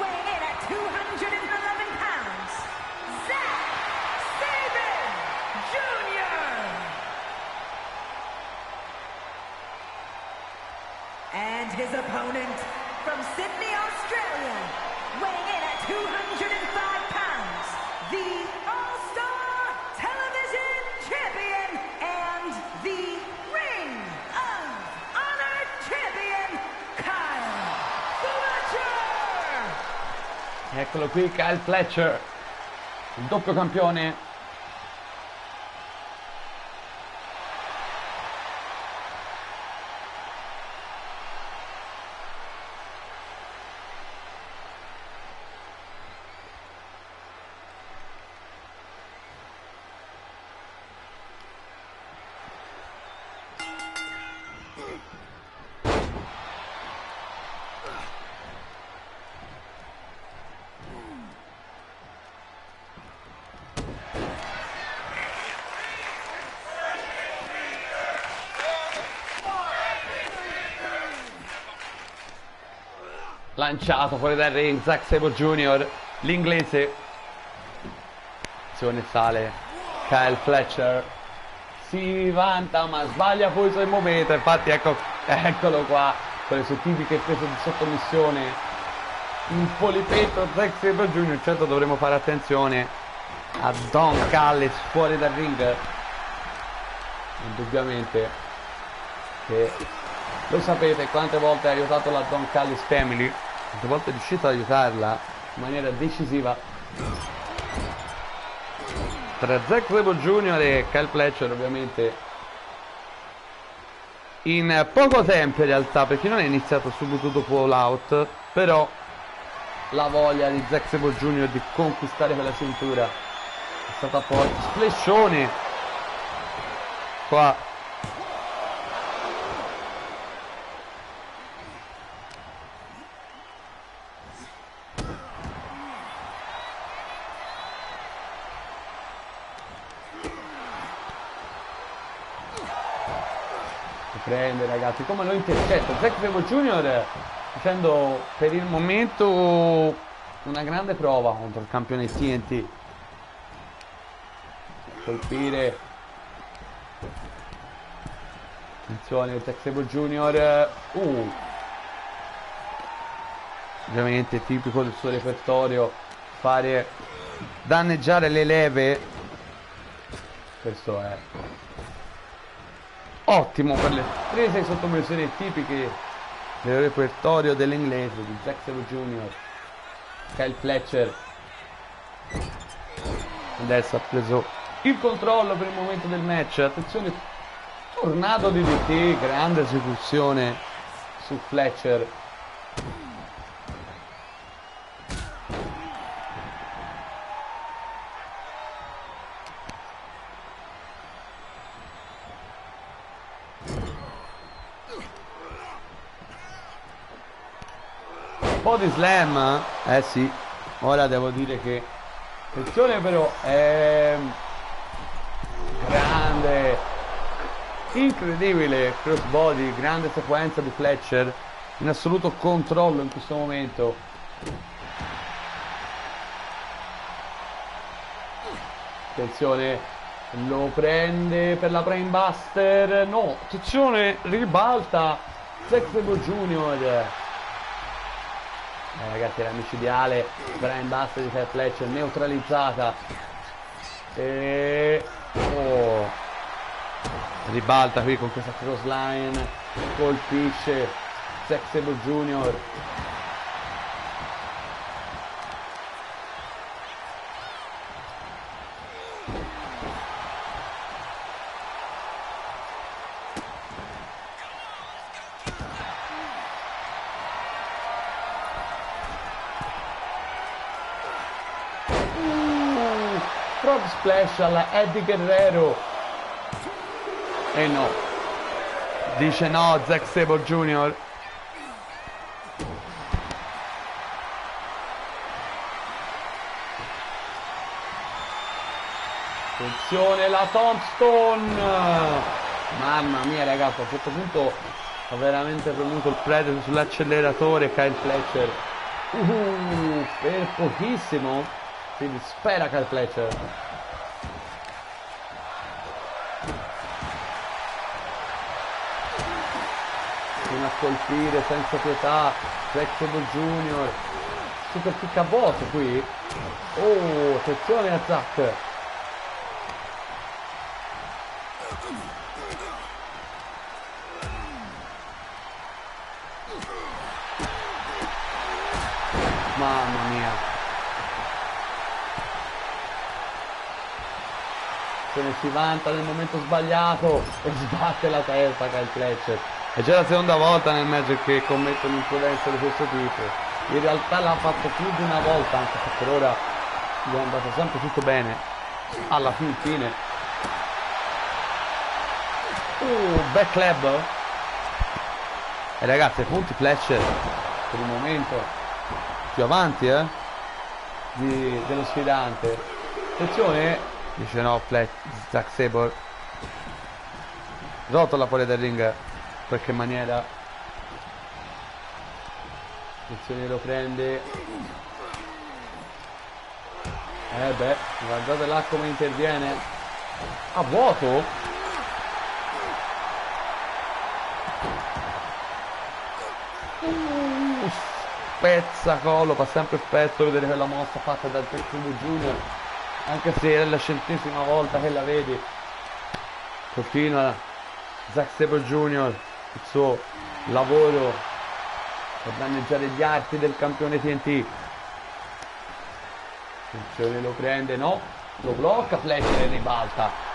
weighing in at 211 pounds, Zack Sabre Jr. And his opponent from Sydney, Australia, weighing in at 205 pounds, the All-Star Television Champion and the Ring of Honor Champion, Kyle Fletcher! Eccolo qui Kyle Fletcher, il doppio campione. Lanciato fuori dal ring Zack Sabre Jr., l'inglese. Azione sale Kyle Fletcher, si vanta ma sbaglia poi il suo momento. Infatti eccolo qua con le sue tipiche prese di sottomissione, un polipetto Zack Sabre Jr. Certo dovremo fare attenzione a Don Callis fuori dal ring, indubbiamente, che lo sapete quante volte ha aiutato la Don Callis Family, quante volte è riuscito ad aiutarla in maniera decisiva. Tra Zack Sabre Jr. e Kyle Fletcher, ovviamente in poco tempo in realtà, perché non è iniziato subito dopo l'out, però la voglia di Zack Sabre Jr. di conquistare quella cintura stata forte, splashone qua. Prende, ragazzi, come lo intercetta Zack Sabre Jr. facendo per il momento una grande prova contro il campione TNT. Colpire, attenzione, Zack Sabre Jr. Ovviamente tipico del suo repertorio fare danneggiare le leve. Questo è ottimo per le prese di sottomissione tipiche del repertorio dell'inglese di Zack Sabre Jr. Kyle Fletcher adesso ha preso il controllo per il momento del match. Attenzione, tornado di DT, grande esecuzione su Fletcher. Body slam, sì, ora devo dire che attenzione però è grande, incredibile crossbody, grande sequenza di Fletcher in assoluto controllo in questo momento. Attenzione, lo prende per la brainbuster, no, attenzione, ribalta Zack Sabre Jr. Ragazzi, era micidiale, brainbuster di Kyle Fletcher neutralizzata e ribalta qui con questa cross line, colpisce Zack Sabre Jr. Frog splash alla Eddie Guerrero e no, dice no Zack Sabre Jr. Attenzione la Tombstone, mamma mia ragazzi, a un certo punto ha veramente premuto il pedale sull'acceleratore Kyle Fletcher, per pochissimo si dispera Kyle Fletcher. Fino a colpire senza pietà Zack Sabre Jr. Super kick a vuoto qui. Attenzione a Zack. Mamma mia. Se ne si vanta nel momento sbagliato e sbatte la testa Kyle Fletcher. È già la seconda volta nel match che commette un'imprudenza di questo tipo. In realtà l'ha fatto più di una volta, anche se per ora gli è andato sempre tutto bene. Alla fine. Back club. E ragazzi, punti Fletcher per il momento più avanti dello sfidante. Attenzione. Dice no, Zack Sabre rotola fuori dal ring in qualche maniera. Attenzione, lo prende. Guardate là come interviene a vuoto. Spezzacollo, fa sempre effetto vedere quella mossa fatta dal Zack Sabre Jr. Anche se è la 100ª volta che la vedi. Continua Zack Sabre Jr. il suo lavoro per danneggiare gli arti del campione TNT. Attenzione, lo prende, no, lo blocca Fletcher e ribalta.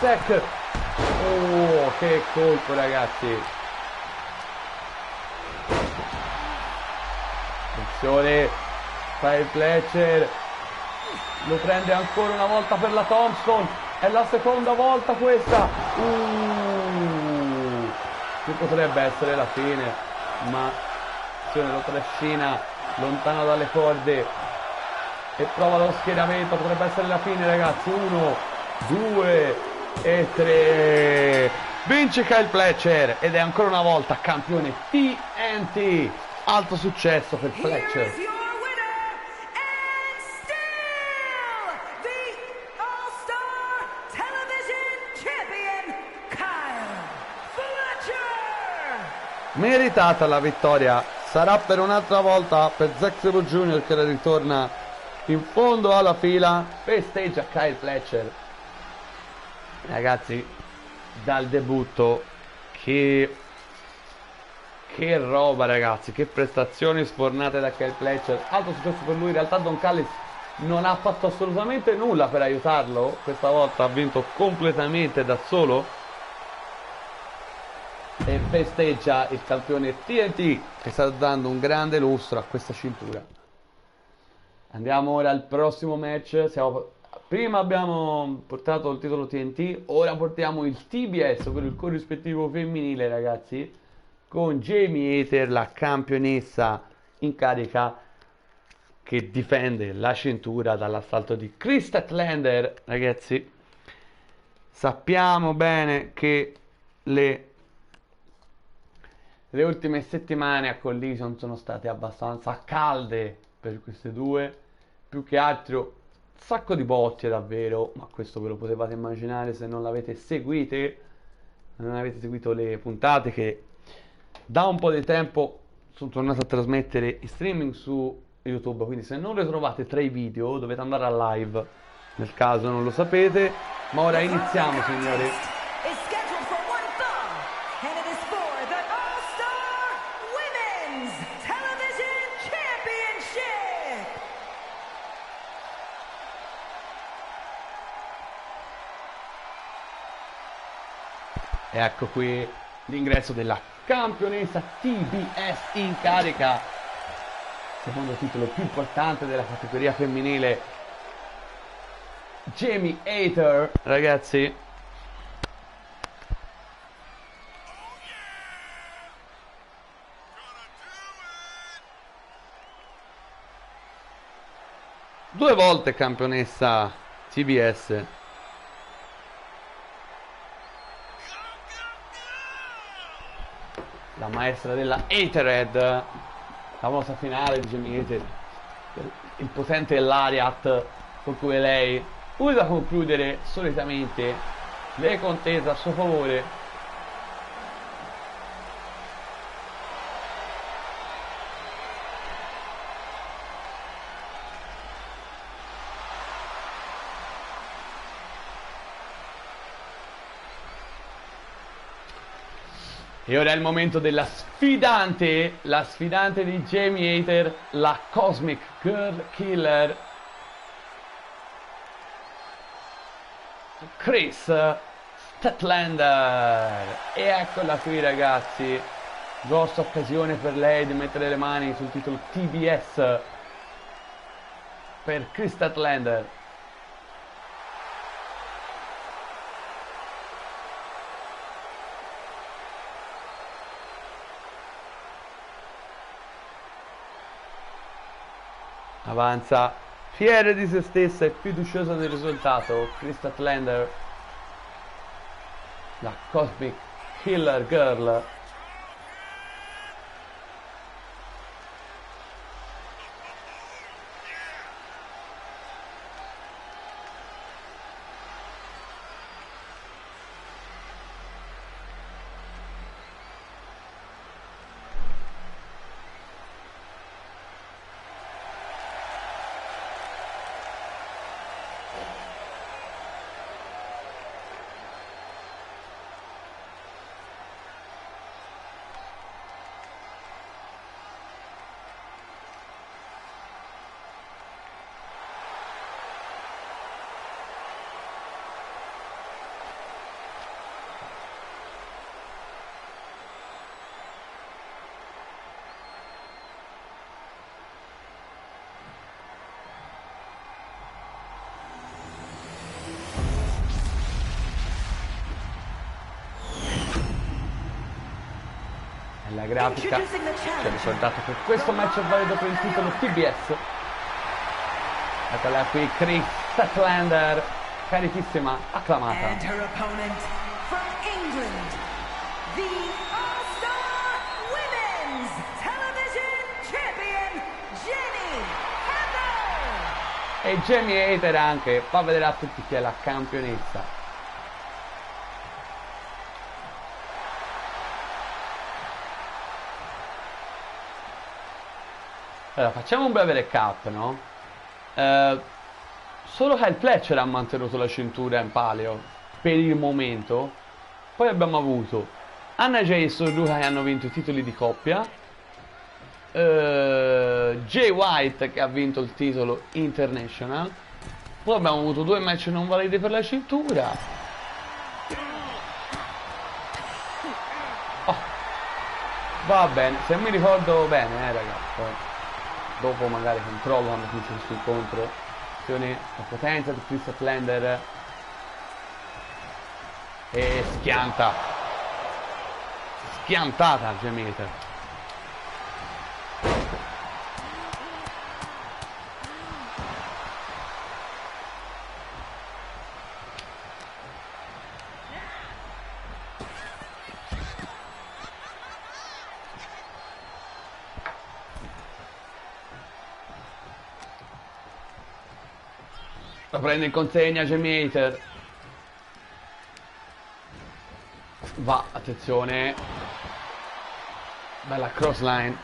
Zack che colpo, ragazzi. Attenzione, Kyle Fletcher lo prende ancora una volta per la Thompson, è la seconda volta questa. Qui potrebbe essere la fine, ma attenzione, lo trascina lontano dalle corde e prova lo schieramento, potrebbe essere la fine, ragazzi. 1, 2 e 3. Vince Kyle Fletcher ed è ancora una volta campione TNT. Alto successo per Fletcher. Meritata la vittoria, sarà per un'altra volta per Zack Sabre Jr. che ritorna in fondo alla fila, festeggia Kyle Fletcher. Ragazzi, dal debutto, che roba, ragazzi, che prestazioni sfornate da Kyle Fletcher. Alto successo per lui. In realtà Don Callis non ha fatto assolutamente nulla per aiutarlo, questa volta ha vinto completamente da solo e festeggia il campione TNT che sta dando un grande lustro a questa cintura. Andiamo ora al prossimo match. Prima abbiamo portato il titolo TNT, ora portiamo il TBS, ovvero il corrispettivo femminile, ragazzi, con Jamie Hayter, la campionessa in carica, che difende la cintura dall'assalto di Kris Statlander. Ragazzi, sappiamo bene che le ultime settimane a Collision sono state abbastanza calde per queste due, più che altro un sacco di botte davvero, ma questo ve lo potevate immaginare se non l'avete non avete seguito le puntate, che da un po' di tempo sono tornato a trasmettere in streaming su YouTube, quindi se non le trovate tra i video dovete andare a live, nel caso non lo sapete. Ma ora iniziamo, signori. Ecco qui l'ingresso della campionessa TBS in carica, secondo titolo più importante della categoria femminile, Jamie Hayter, ragazzi. Due volte campionessa TBS. La maestra della Haterhead, la famosa finale di Jamie Hayter, il potente Lariat con cui lei usa concludere solitamente le contese a suo favore. E ora è il momento della sfidante, la sfidante di Jamie Hayter, la Cosmic Girl Killer, Kris Statlander. E eccola qui, ragazzi, grossa occasione per lei di mettere le mani sul titolo TBS per Kris Statlander. Avanza fiera di se stessa e fiduciosa del risultato Kris Statlander, la Cosmic Killer Girl. Nella grafica ci ha ricordato che questo match è valido per il titolo TBS. Eccola qui, Kris Statlander, caritissima, acclamata. And her opponent from England, the All-Star Women's Television Champion, Jamie Hater. E Jamie Hater anche, fa vedere a tutti chi è la campionessa. Allora, facciamo un breve recap, no? Solo Kyle Fletcher ha mantenuto la cintura in palio per il momento. Poi abbiamo avuto Anna Jay e Soruka che hanno vinto i titoli di coppia, Jay White che ha vinto il titolo International. Poi abbiamo avuto 2 match non validi per la cintura. Oh, va bene, se mi ricordo bene, ragazzi. Dopo magari controllo quando finisce questo incontro. La potenza di Kris Statlander. E schiantata Jamie Hater. La prende in consegna Jamie Hater. Va, attenzione. Bella crossline.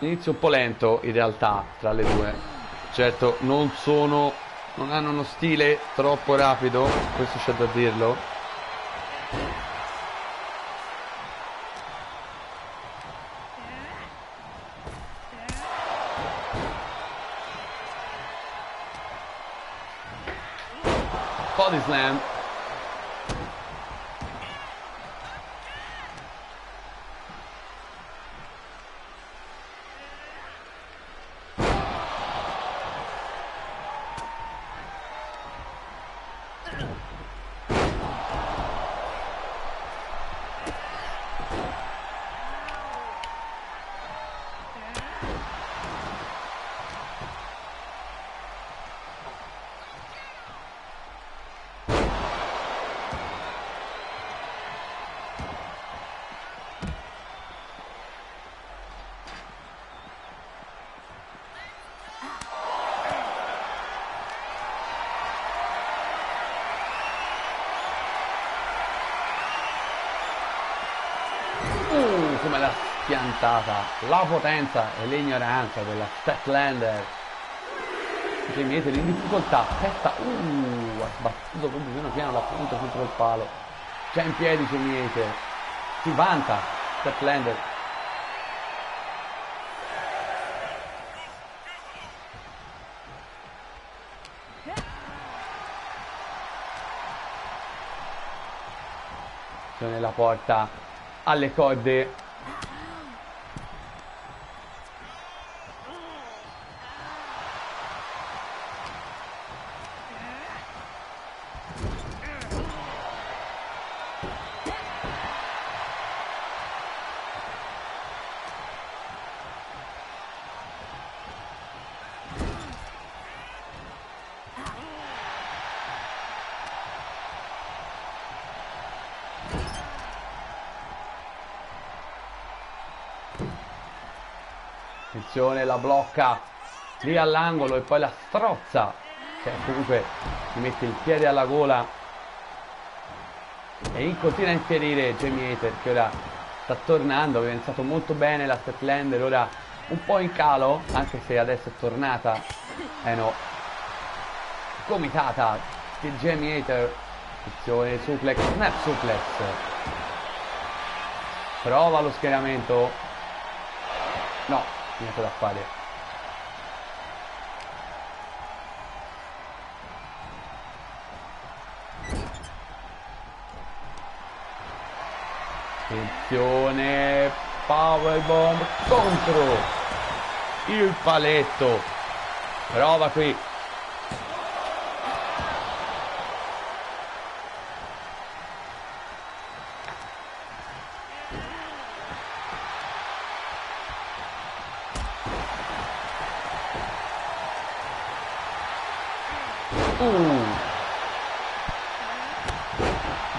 Inizio un po' lento in realtà tra le due. Certo non hanno uno stile troppo rapido, questo c'è da dirlo. Body slam. Come l'ha schiantata, la potenza e l'ignoranza della Statlander. Jamie Hater in difficoltà, testa, ha sbattuto proprio piano piano la punta contro il palo. Già in piedi Jamie Hater, si vanta Statlander. La porta alle corde. Attenzione, la blocca lì all'angolo e poi la strozza, cioè comunque si mette il piede alla gola e continua a infierire Jamie Hater, che ora sta tornando. Aveva iniziato molto bene la Statlander, ora un po' in calo, anche se adesso è tornata, no, gomitata di Jamie Hater. Attenzione, suplex, snap suplex, prova lo schieramento, no, niente da fare. Attenzione, powerbomb contro il paletto, prova qui.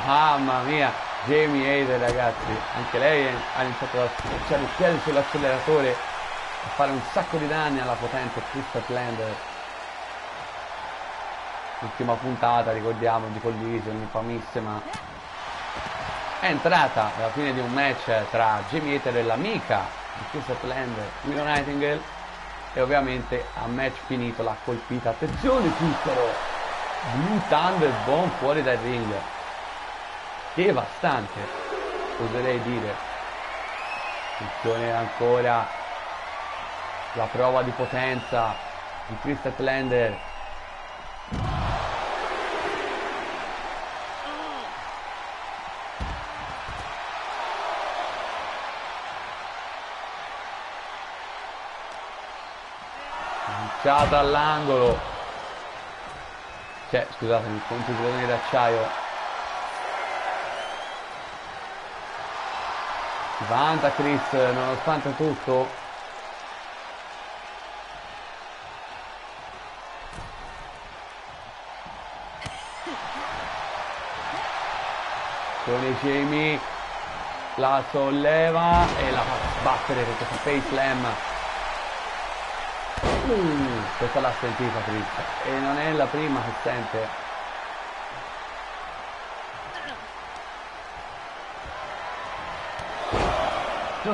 Mamma mia, Jamie Hayter, ragazzi, anche lei ha iniziato a schiacciare il piede sull'acceleratore, a fare un sacco di danni alla potente Kris Statlander. Ultima puntata, ricordiamo, di Collision, infamissima. È entrata alla fine di un match tra Jamie Hayter e l'amica di Kris Statlander, Willow Nightingale, e ovviamente a match finito l'ha colpita. Attenzione qui però, Blue Thunder Bomb fuori dal ring, devastante, oserei dire. Attenzione ancora, la prova di potenza di Kris Statlander. Lanciata all'angolo, cioè scusatemi, contro i piloni d'acciaio. Si vanta Kris nonostante tutto. Con Jamie la solleva e la fa sbattere con questa face slam. Questa l'ha sentita Kris e non è la prima che sente.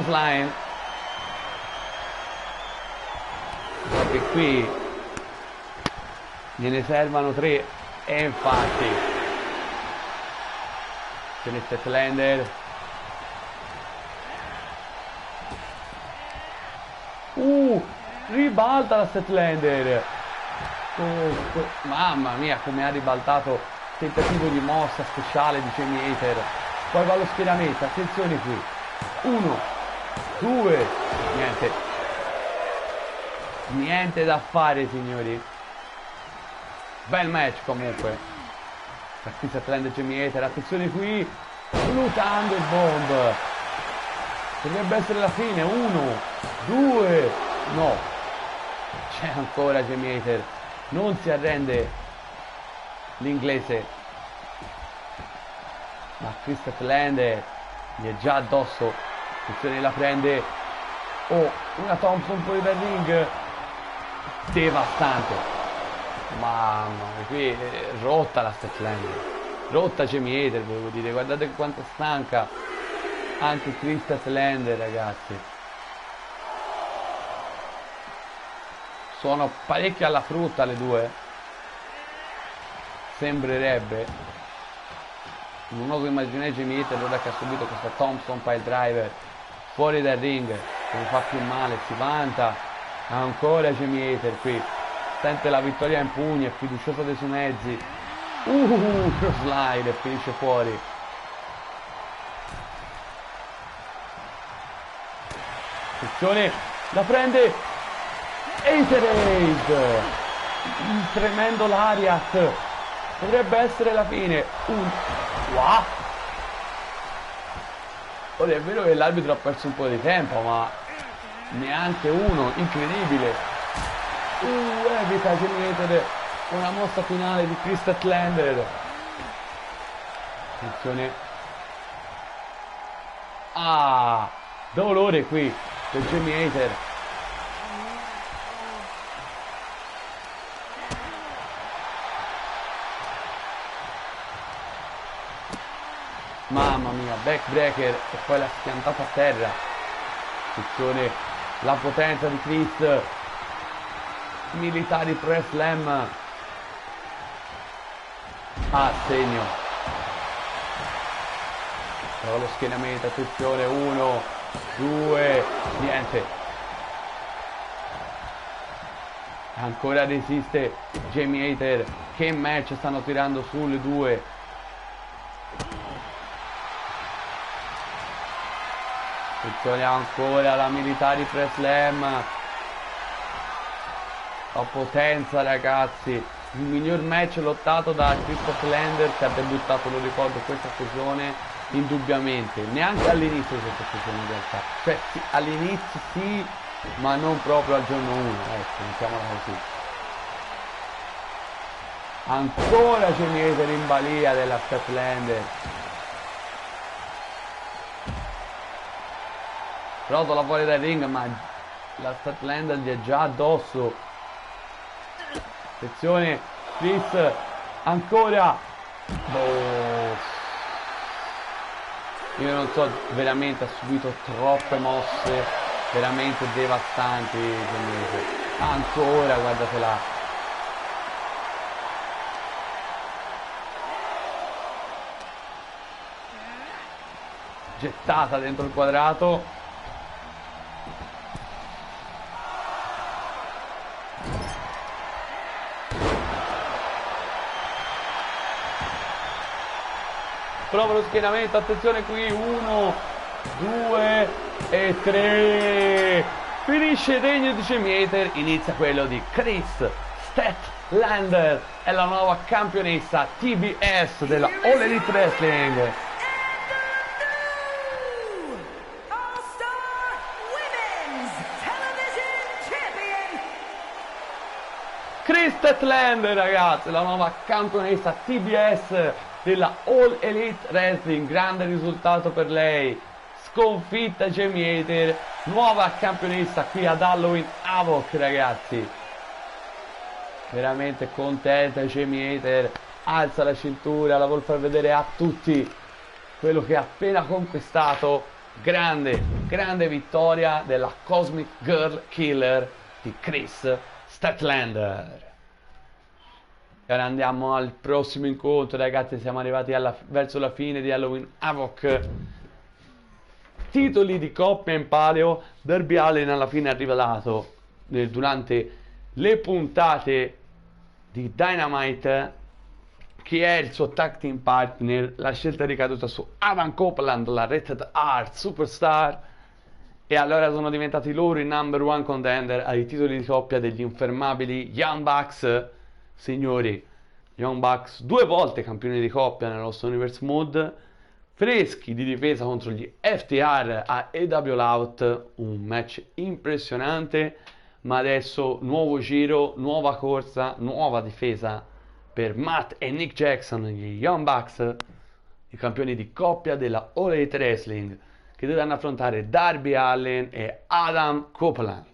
Line. Proprio qui gliene servono 3 e infatti c'è Statlander. Ribalta la Statlander. Mamma mia come ha ribaltato. Tentativo di mossa speciale di Jamie Hayter. Poi va allo schieramento, attenzione qui. 1, 2, niente da fare signori. Bel match comunque tra Kris Statlander e Jamie Hayter. Attenzione qui, Blutando il bomb, potrebbe essere la fine. 1, 2, no, c'è ancora Jamie Hayter, non si arrende l'inglese, ma Kris Statlander gli è già addosso. Attenzione, la prende. Una Thompson fuori dal ring, devastante. Mamma mia, qui è rotta la Statlander, rotta Jamie Hayter, volevo dire. Guardate quanto è stanca anche Kris Statlander, ragazzi. Sono parecchio alla frutta le due, sembrerebbe. Non oso immaginare Jamie Hayter ora che ha subito questa Thompson pile driver fuori dal ring, che mi fa più male. Si vanta ancora Jamie Hayter qui, sente la vittoria in pugno, è fiduciosa dei suoi mezzi. Cross slide e finisce fuori. Attenzione, la prende Hayter Ace, il tremendo lariat, potrebbe essere la fine. Wow. Ora è vero che l'arbitro ha perso un po' di tempo, ma neanche uno, incredibile. Evita Jamie Hayter una mossa finale di Kris Statlander. Attenzione. Dolore qui per Jamie Hayter. Mamma mia, backbreaker e poi l'ha schiantata a terra. Attenzione, la potenza di Kris. Militari press slam a segno. Prova lo schienamento, attenzione, 1, 2, niente. Ancora resiste Jamie Hayter. Che match stanno tirando sulle due. Attenzione ancora la militari press slam. La potenza, ragazzi. Il miglior match lottato da Kris Statlander, che ha debuttato, lo ricordo, questa stagione indubbiamente. Neanche all'inizio di questa stagione in realtà. Cioè sì, all'inizio sì, ma non proprio al giorno 1, ecco, mettiamola così. Ancora J-Mater in balia della Statlander. Rotola fuori dal ring, ma la Statlander gli è già addosso. Attenzione, Chris, ancora. Oh. Io non so, veramente ha subito troppe mosse, veramente devastanti. Ancora, guardatela. Gettata dentro il quadrato. Prova lo schienamento, attenzione qui, 1, 2 e 3. Finisce il regno di J-Mater, inizia quello di Chris Statlander, è la nuova campionessa TBS della All Elite Wrestling. Chris Statlander, ragazzi, la nuova campionessa TBS della All Elite Wrestling, grande risultato per lei, sconfitta J-Mater, nuova campionessa qui ad Halloween Havoc, ragazzi, veramente contenta J-Mater, alza la cintura, la vuol far vedere a tutti quello che ha appena conquistato, grande vittoria della Cosmic Girl Killer di Chris Statlander. E ora andiamo al prossimo incontro, ragazzi, siamo arrivati verso la fine di Halloween Havoc. Titoli di coppia in palio, Darby Allin alla fine ha rivelato durante le puntate di Dynamite chi è il suo tag team partner, la scelta è ricaduta su Adam Copeland, la Rated R Superstar, e allora sono diventati loro i number one contender ai titoli di coppia degli infermabili Young Bucks. Signori, Young Bucks 2 volte campioni di coppia nello Lost Universe Mod, freschi di difesa contro gli FTR a AW Out, un match impressionante, ma adesso nuovo giro, nuova corsa, nuova difesa per Matt e Nick Jackson, gli Young Bucks, i campioni di coppia della All Elite Wrestling, che dovranno affrontare Darby Allin e Adam Copeland.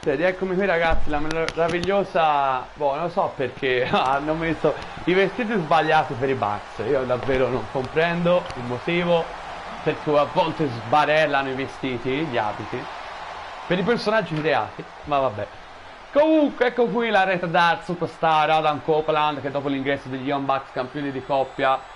Eccomi qui, ragazzi, la meravigliosa, non lo so perché hanno messo i vestiti sbagliati per i Bucks. Io davvero non comprendo il motivo per cui a volte sbarellano i vestiti, gli abiti per i personaggi creati, ma vabbè. Comunque ecco qui la Rated R Superstar Adam Copeland, che dopo l'ingresso degli Young Bucks campioni di coppia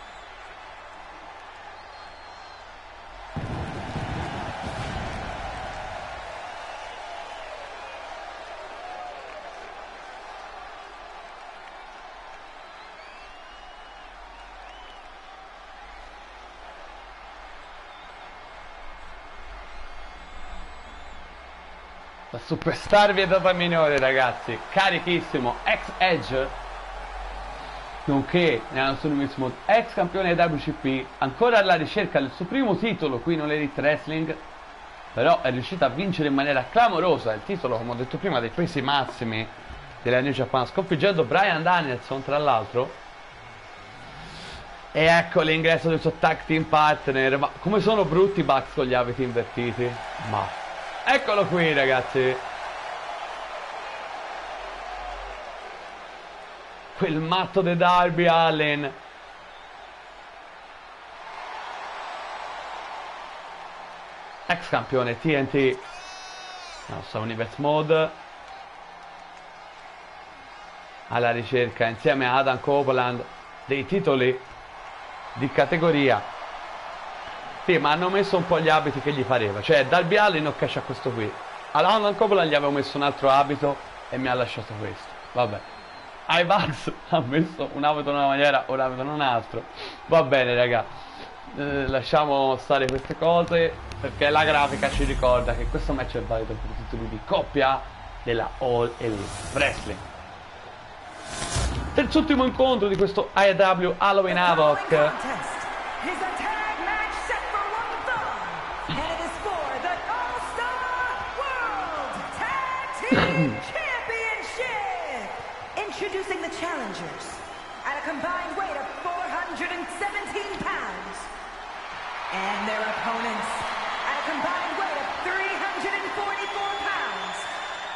La superstar vietata minore, ragazzi. Carichissimo. Ex Edge, nonché nella nostra nuovissimo ex campione WCP, ancora alla ricerca del suo primo titolo qui in All Elite Wrestling, però è riuscito a vincere in maniera clamorosa il titolo, come ho detto prima, dei pesi massimi della New Japan, sconfiggendo Bryan Danielson tra l'altro. E ecco l'ingresso del suo tag team partner. Ma come sono brutti i Bucks con gli abiti invertiti, ma eccolo qui, ragazzi. Quel matto di Darby Allin. Ex campione TNT, nostra Universe Mode, alla ricerca insieme a Adam Copeland dei titoli di categoria. Sì, ma hanno messo un po' gli abiti che gli pareva. Cioè Darby Allin ok c'ha questo qui, alla Adam Copeland gli avevo messo un altro abito e mi ha lasciato questo. Vabbè, ai Bucks ha messo un abito in una maniera, un abito in un altro. Va bene, raga. Lasciamo stare queste cose, perché la grafica ci ricorda che questo match è valido per i titoli di coppia della All Elite Wrestling. Terzultimo incontro di questo AEW Halloween Havoc. Introducing the challengers at a combined weight of 417 pounds. And their opponents at a combined weight of 344 pounds,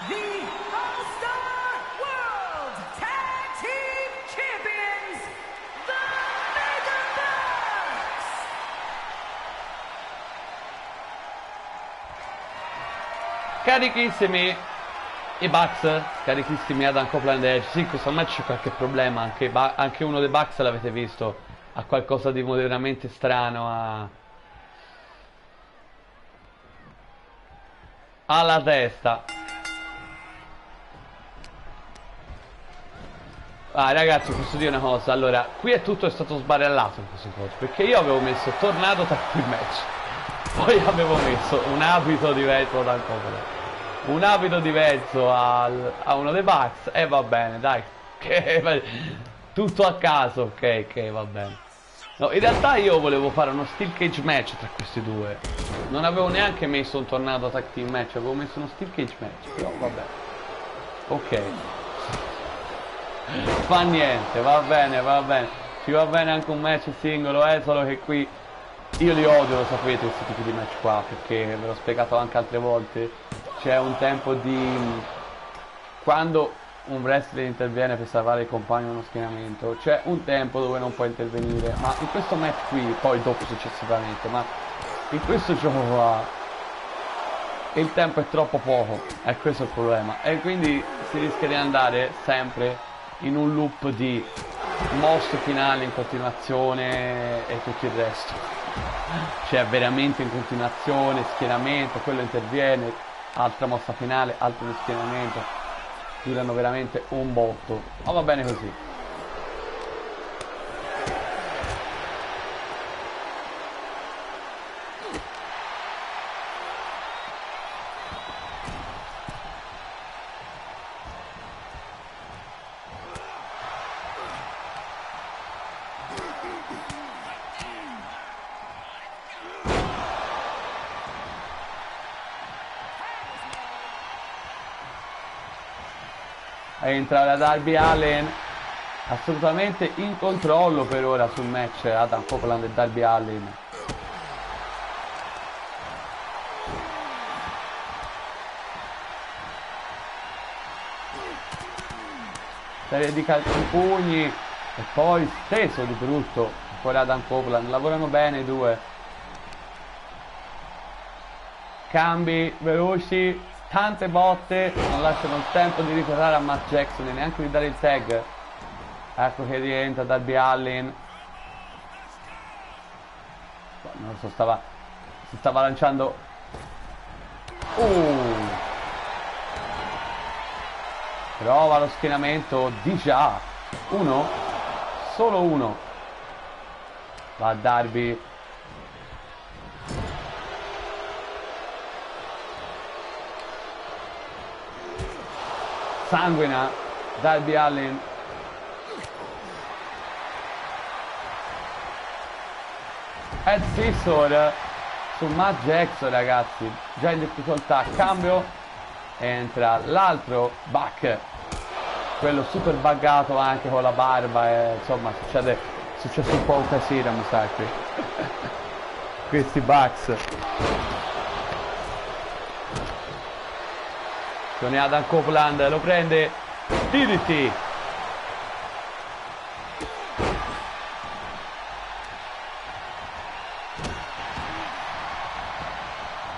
the All-Star World Tag Team Champions, the Mega Bucks! Carichissimi i Bucks, carichissimi Adam Copeland e Edge. Sì, questo match c'è qualche problema, anche uno dei Bucks l'avete visto, ha qualcosa di moderatamente strano alla testa. Ragazzi, posso dire una cosa? Allora, qui è stato sbarellato in questo incontro, perché io avevo messo Tornado Tag Team Match, poi avevo messo un abito diverso dal Copeland, un abito diverso a uno dei Bucks, e va bene, dai, tutto a caso, ok, va bene. No, in realtà io volevo fare uno Steel Cage match tra questi due, non avevo neanche messo un Tornado Tag Team match, avevo messo uno Steel Cage match, però vabbè, ok, fa niente, va bene, ci va bene anche un match singolo, solo che qui io li odio, lo sapete, questi tipi di match qua, perché ve l'ho spiegato anche altre volte. C'è un tempo di... quando un wrestler interviene per salvare il compagno in uno schienamento, c'è un tempo dove non può intervenire, ma in questo match qui, poi dopo successivamente, ma in questo gioco qua il tempo è troppo poco, è questo il problema, e quindi si rischia di andare sempre in un loop di mosse finali in continuazione e tutto il resto. Cioè veramente in continuazione, schieramento, quello interviene, altra mossa finale, altro di schieramento, durano veramente un botto, ma va bene così. Entra la Darby Allin, assolutamente in controllo per ora sul match Adam Copeland e Darby Allin. Serie di calci pugni e poi steso di brutto ancora Adam Copeland, lavorano bene i due, cambi veloci, tante botte, non lasciano il tempo di ritornare a Matt Jackson e neanche di dare il tag. Ecco che rientra Darby Allin. Non so, si stava lanciando. Prova lo schienamento di già. Uno? Solo uno. Va Darby. sanguina Darby Allin. Ed Scissor su Matt Jackson, ragazzi, già in difficoltà. Cambio, entra l'altro Buck, quello super buggato anche con la barba, e insomma è successo un po' un casino, mi sa, qui. Questi Bucks. Con Adam Copeland lo prende DDT.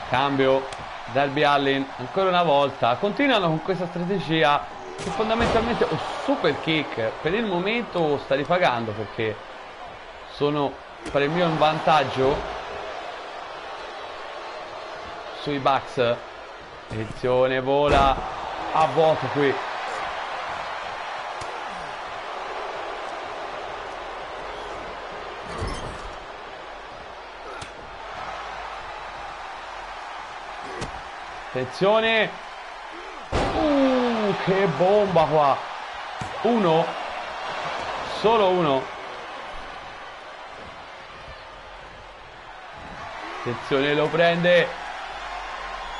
Cambio, Darby Allin ancora una volta. Continuano con questa strategia che fondamentalmente super kick per il momento sta ripagando, perché sono per il mio vantaggio sui Bucks. Attenzione, vola a vuoto qui. Attenzione, che bomba qua. Uno, solo uno. Attenzione, lo prende.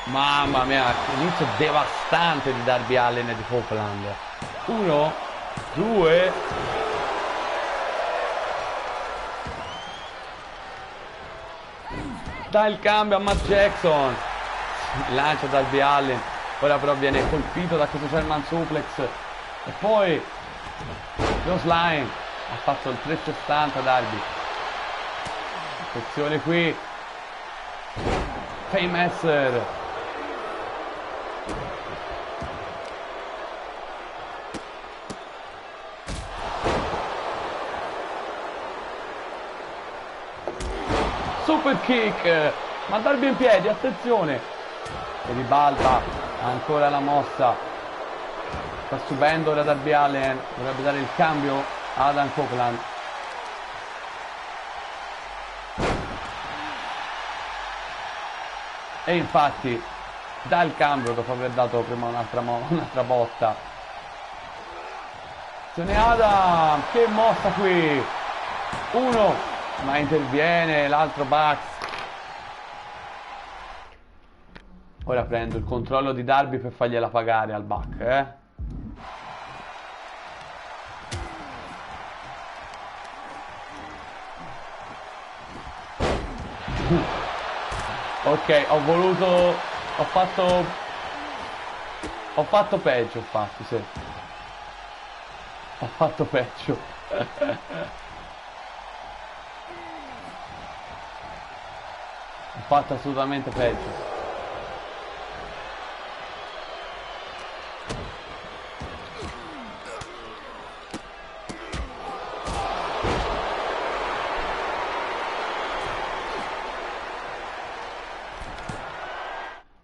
Mamma mia, inizio devastante di Darby Allin e di Copeland. Uno, due. Dà il cambio a Matt Jackson. Lancia Darby Allin. Ora però viene colpito da questo German suplex. E poi Clothesline. Ha fatto il 360 Darby. Attenzione qui. Fameasser. Super kick, ma Darby in piedi, attenzione, e ribalta ancora la mossa. Sta subendo ora Darby Allin, dovrebbe dare il cambio a Adam Copeland. E infatti dà il cambio dopo aver dato prima un'altra botta. Attenzione Adam, che mossa qui, uno, ma interviene l'altro Bucks. Ora prendo il controllo di Darby per fargliela pagare al Buck, Ok, ho fatto peggio, infatti, sì. Ho fatto peggio. Ho fatto assolutamente peggio.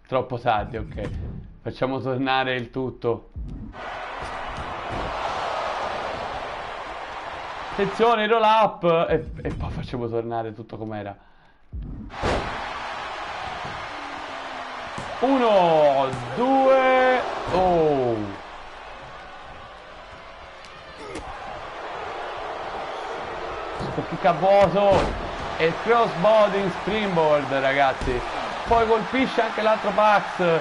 Troppo tardi, ok. Facciamo tornare il tutto. Attenzione, roll up! E poi facciamo tornare tutto com'era. 1, 2, oh! Super kick a vuoto e il crossbody in springboard, ragazzi. Poi colpisce anche l'altro Bucks.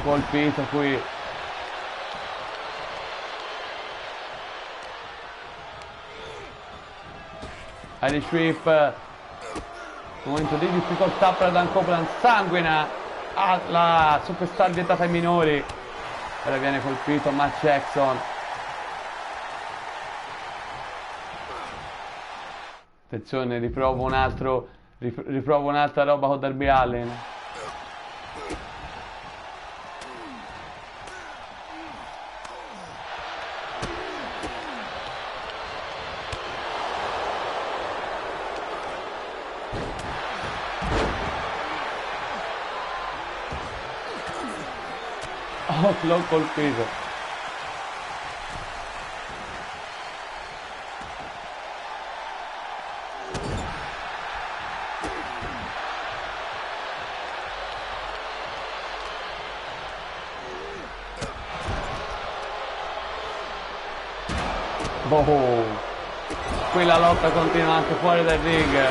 Colpito qui. Irish Whip. Momento di difficoltà per Adam Copeland. Sanguina alla superstar vietata ai minori. Ora viene colpito Matt Jackson. Attenzione, riprovo un'altra roba con Darby Allin. Oh, l'ho colpito. Boh. Qui la lotta continua anche fuori dal ring.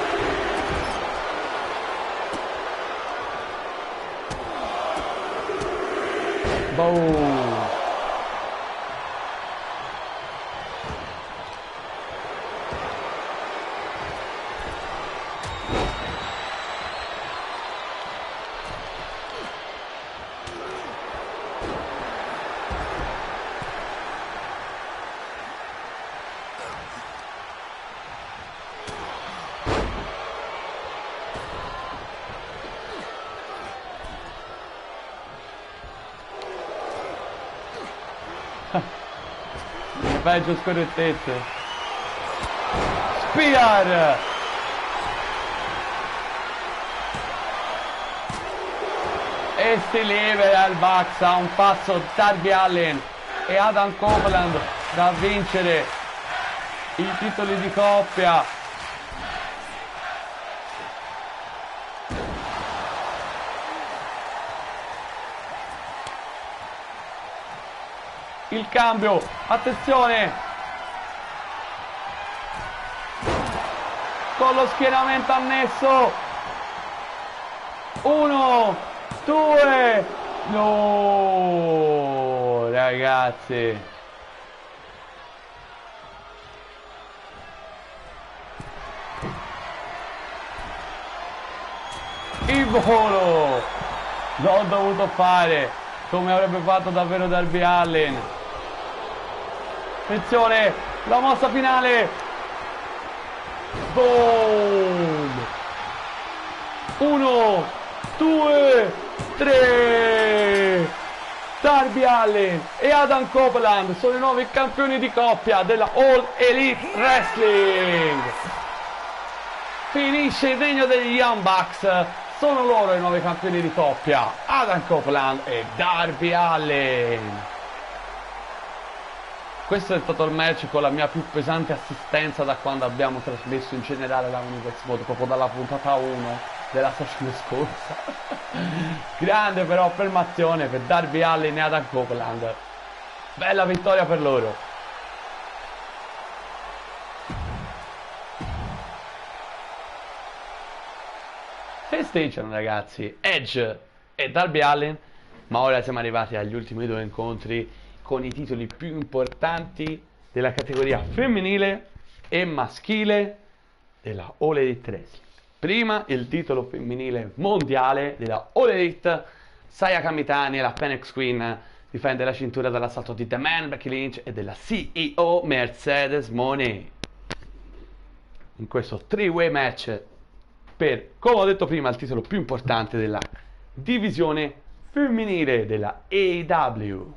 Boom. Peggio scorrettezze. Spear. E si libera il Bucks a un passo Darby Allin e Adam Copeland da vincere i titoli di coppia. Il cambio, attenzione, con lo schieramento annesso, 1, 2, no ragazzi, il volo, l'ho dovuto fare come avrebbe fatto davvero Darby Allin. Attenzione, la mossa finale. Boom. 1, 2, 3. Darby Allin e Adam Copeland sono i nuovi campioni di coppia della All Elite Wrestling. Finisce il regno degli Young Bucks. Sono loro i nuovi campioni di coppia, Adam Copeland e Darby Allin. Questo è stato il match con la mia più pesante assistenza da quando abbiamo trasmesso in generale la Universe Mode, proprio dalla puntata 1 della stagione scorsa. Grande però affermazione per Darby Allin e Adam Copeland. Bella vittoria per loro. Festeggiano ragazzi Edge e Darby Allin, ma ora siamo arrivati agli ultimi due incontri con i titoli più importanti della categoria femminile e maschile della All Elite Wrestling. Prima il titolo femminile mondiale della All Elite, Saya Kamitani, la Phoenix Queen, difende la cintura dall'assalto di The Man, Becky Lynch e della CEO Mercedes Moné. In questo three-way match per, come ho detto prima, il titolo più importante della divisione femminile della AEW.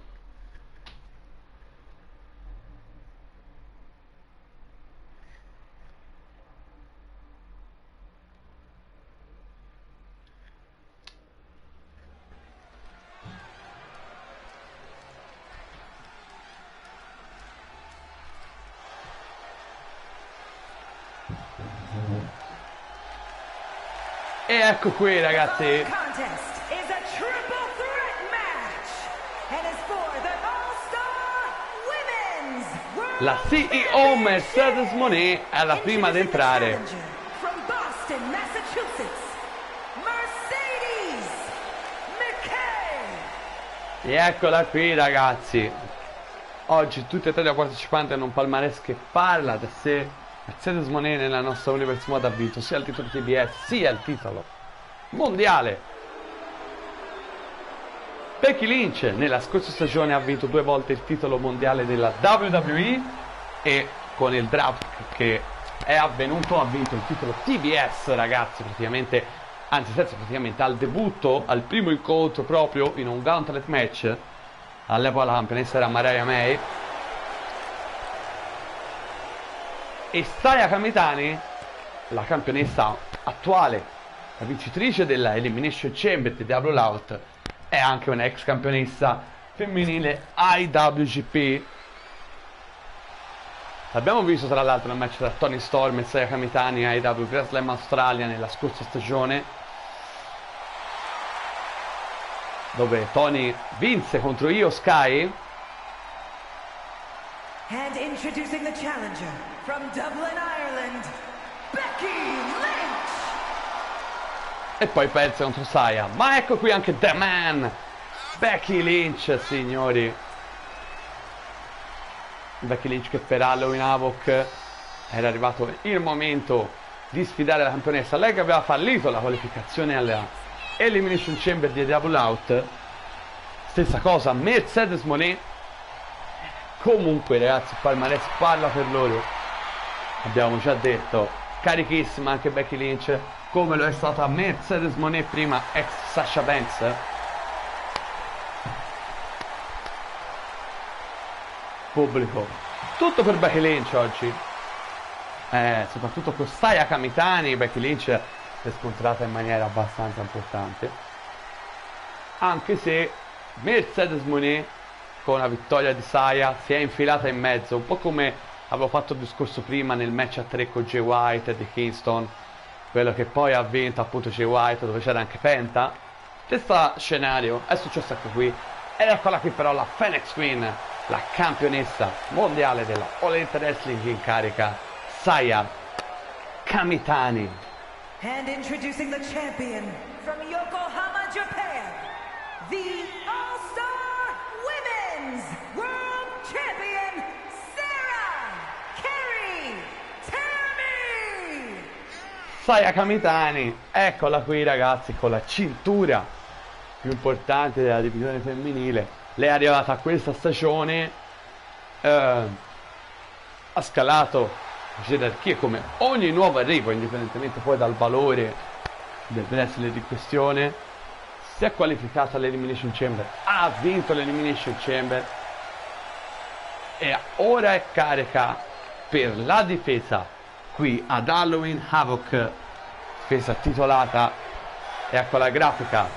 E ecco qui ragazzi, la CEO Mercedes Moné è la prima ad entrare. E eccola qui ragazzi, oggi tutti e tre i partecipanti hanno un palmarès che parla da sé. Mercedes Moné nella nostra Universe Mode ha vinto sia il titolo TBS sia il titolo mondiale. Becky Lynch nella scorsa stagione ha vinto 2 volte il titolo mondiale della WWE e con il draft che è avvenuto ha vinto il titolo TBS ragazzi, praticamente, anzi senza praticamente, al debutto, al primo incontro proprio in un gauntlet match. All'epoca la campionessa era Mariah May. E Saya Kamitani, la campionessa attuale, la vincitrice della Elimination Chamber di Double Out, è anche una ex campionessa femminile IWGP. Abbiamo visto tra l'altro nel match tra Toni Storm e Saya Kamitani a AEW Grand Slam Australia nella scorsa stagione, dove Toni vinse contro Io Sky. And introducing the challenger from Dublin, Ireland, Becky Lynch. E poi perse contro Saya. Ma ecco qui anche The Man, Becky Lynch, signori. Becky Lynch che per Halloween Havoc era arrivato il momento di sfidare la campionessa. Lei che aveva fallito la qualificazione alla Elimination Chamber di Double Out. Stessa cosa Mercedes Moné. Comunque ragazzi, palmarès parla per loro. Abbiamo già detto, carichissima anche Becky Lynch, come lo è stata Mercedes Moné prima, ex Sasha Banks. Pubblico tutto per Becky Lynch oggi, soprattutto con Saya Kamitani. Becky Lynch è scontrata in maniera abbastanza importante, anche se Mercedes Moné con la vittoria di Saya si è infilata in mezzo, un po' come avevo fatto il discorso prima nel match a 3 con Jay White di Kingston, quello che poi ha vinto appunto Jay White, dove c'era anche Penta. Questo scenario è successo anche qui, ed eccola qui però la Phoenix Queen, la campionessa mondiale della All Elite Wrestling in carica, Saya Kamitani. And introducing the champion from Yokohama, Japan, the All-Star Women's World Champion, Sarah Carey Tammy. Saya Kamitani, eccola qui ragazzi, con la cintura più importante della divisione femminile. Lei è arrivata a questa stagione, ha scalato gerarchie come ogni nuovo arrivo, indipendentemente poi dal valore del wrestler in questione. Si è qualificata all'Elimination Chamber, ha vinto l'Elimination Chamber e ora è carica per la difesa qui ad Halloween Havoc, difesa titolata, e ecco la grafica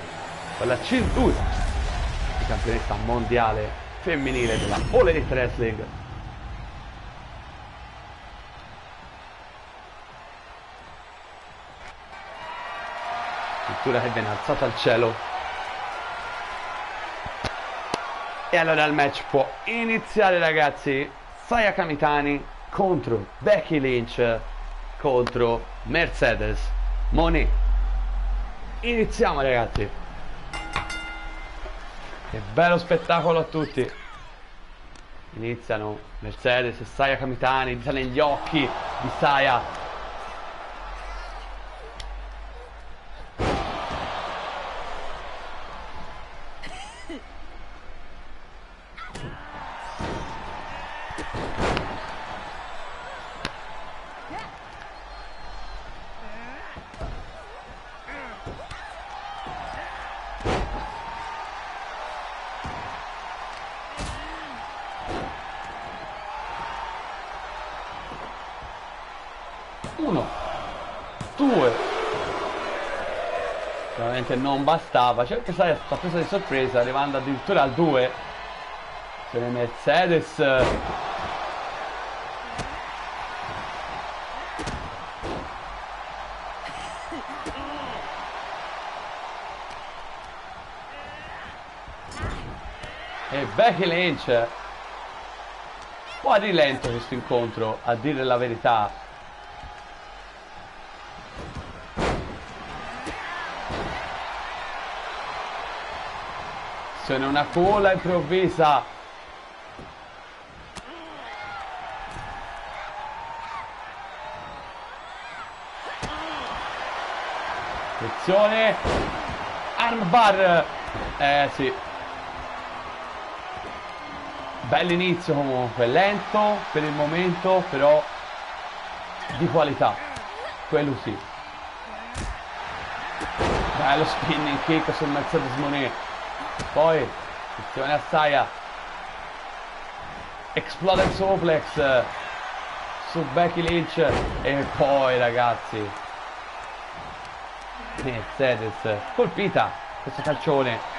con la cintura di campionessa mondiale femminile della All Elite Wrestling. Cintura che viene alzata al cielo, e allora il match può iniziare ragazzi. Saya Kamitani contro Becky Lynch contro Mercedes Moné. Iniziamo ragazzi. Che bello spettacolo a tutti. Iniziano Mercedes e Saya Kamitani, inizia negli occhi di Saya. Uno, due. Ovviamente non bastava, c'è anche Saya sta presa di sorpresa, arrivando addirittura al 2. Se ne Mercedes e Becky Lynch. Un po' a rilento questo incontro, a dire la verità. Se non una cola improvvisa. Attenzione, armbar. Sì, bell'inizio comunque, lento per il momento, però di qualità, quello sì. Bello spinning kick sul Mercedes Moné. Poi attenzione a Saya, Exploded Suplex su Becky Lynch, e poi ragazzi Mercedes colpita, questo calcione.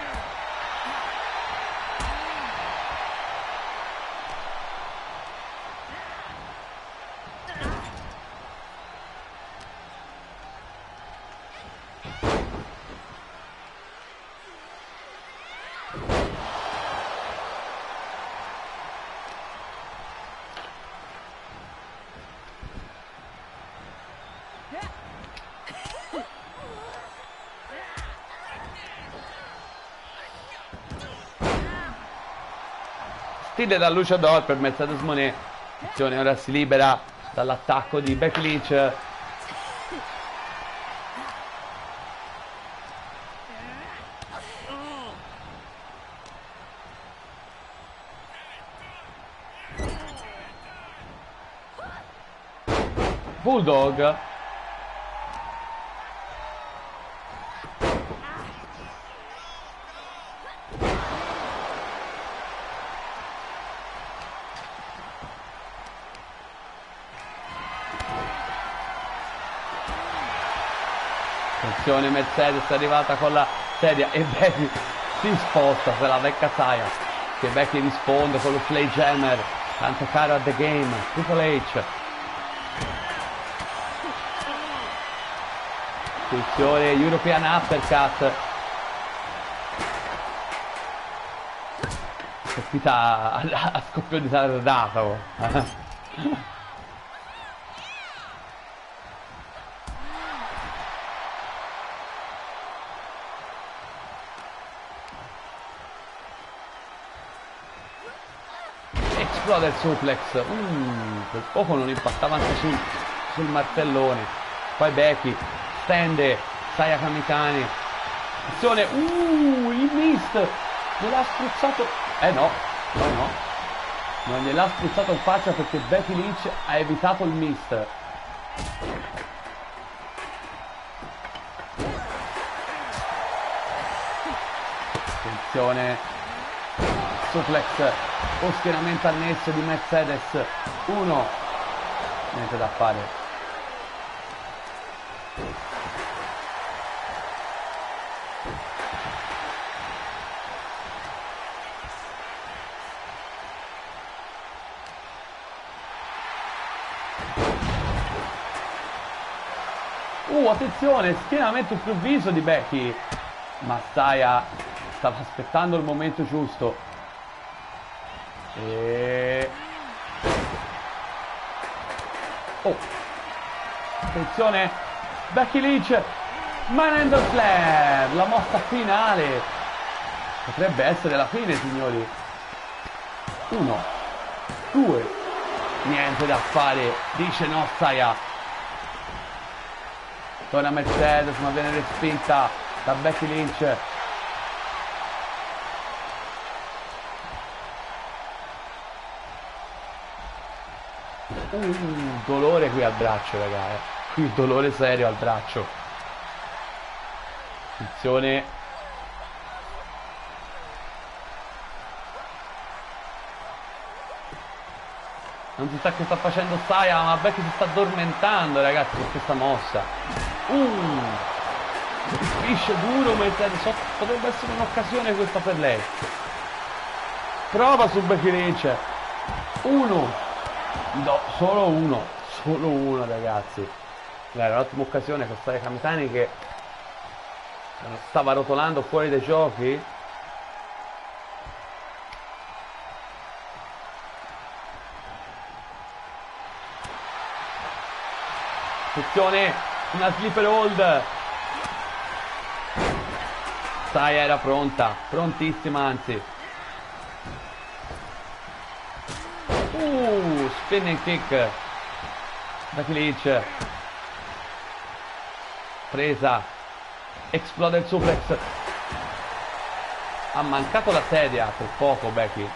stile da luciador per Mercedes Moné. Attenzione, ora si libera dall'attacco di Becky Lynch. Bulldog. Attenzione, Mercedes è arrivata con la sedia e Becky si sposta, se la becca Saya, che Becky risponde con lo Sledgehammer, tanto caro a The Game, Triple H. Attenzione, European Uppercut. Colpita a scoppio di tardato. Esplode il suplex. Per poco non impattava anche sul martellone. Poi Becky stende Saya Kamitani. Attenzione, il mist gliel'ha spruzzato. No, non gliel'ha spruzzato in faccia perché Becky Lynch ha evitato il mist. Attenzione, suplex o schieramento annesso di Mercedes. 1, niente da fare. Attenzione, schieramento improvviso di Becky, ma Saya stava aspettando il momento giusto. Attenzione, Becky Lynch, Manhandle Slam, la mossa finale. Potrebbe essere la fine, signori. 1, 2, niente da fare, dice no Saya. Torna Mercedes, ma viene respinta da Becky Lynch. Dolore qui al braccio, ragazzi. Qui dolore serio al braccio. Attenzione. Non si sa che sta facendo Saya, ma Becky si sta addormentando, ragazzi, con questa mossa. Colpisce duro Mercedes, potrebbe essere un'occasione questa per lei. Prova su Becky Lynch. 1, no, solo uno, ragazzi. Era un'ottima occasione con Saya Kamitani che stava rotolando fuori dai giochi. Attenzione, una sleeper hold. Saya era pronta, prontissima anzi. Spinning kick. Becky Lynch. Presa. Esplode il suplex. Ha mancato la sedia per poco Becky.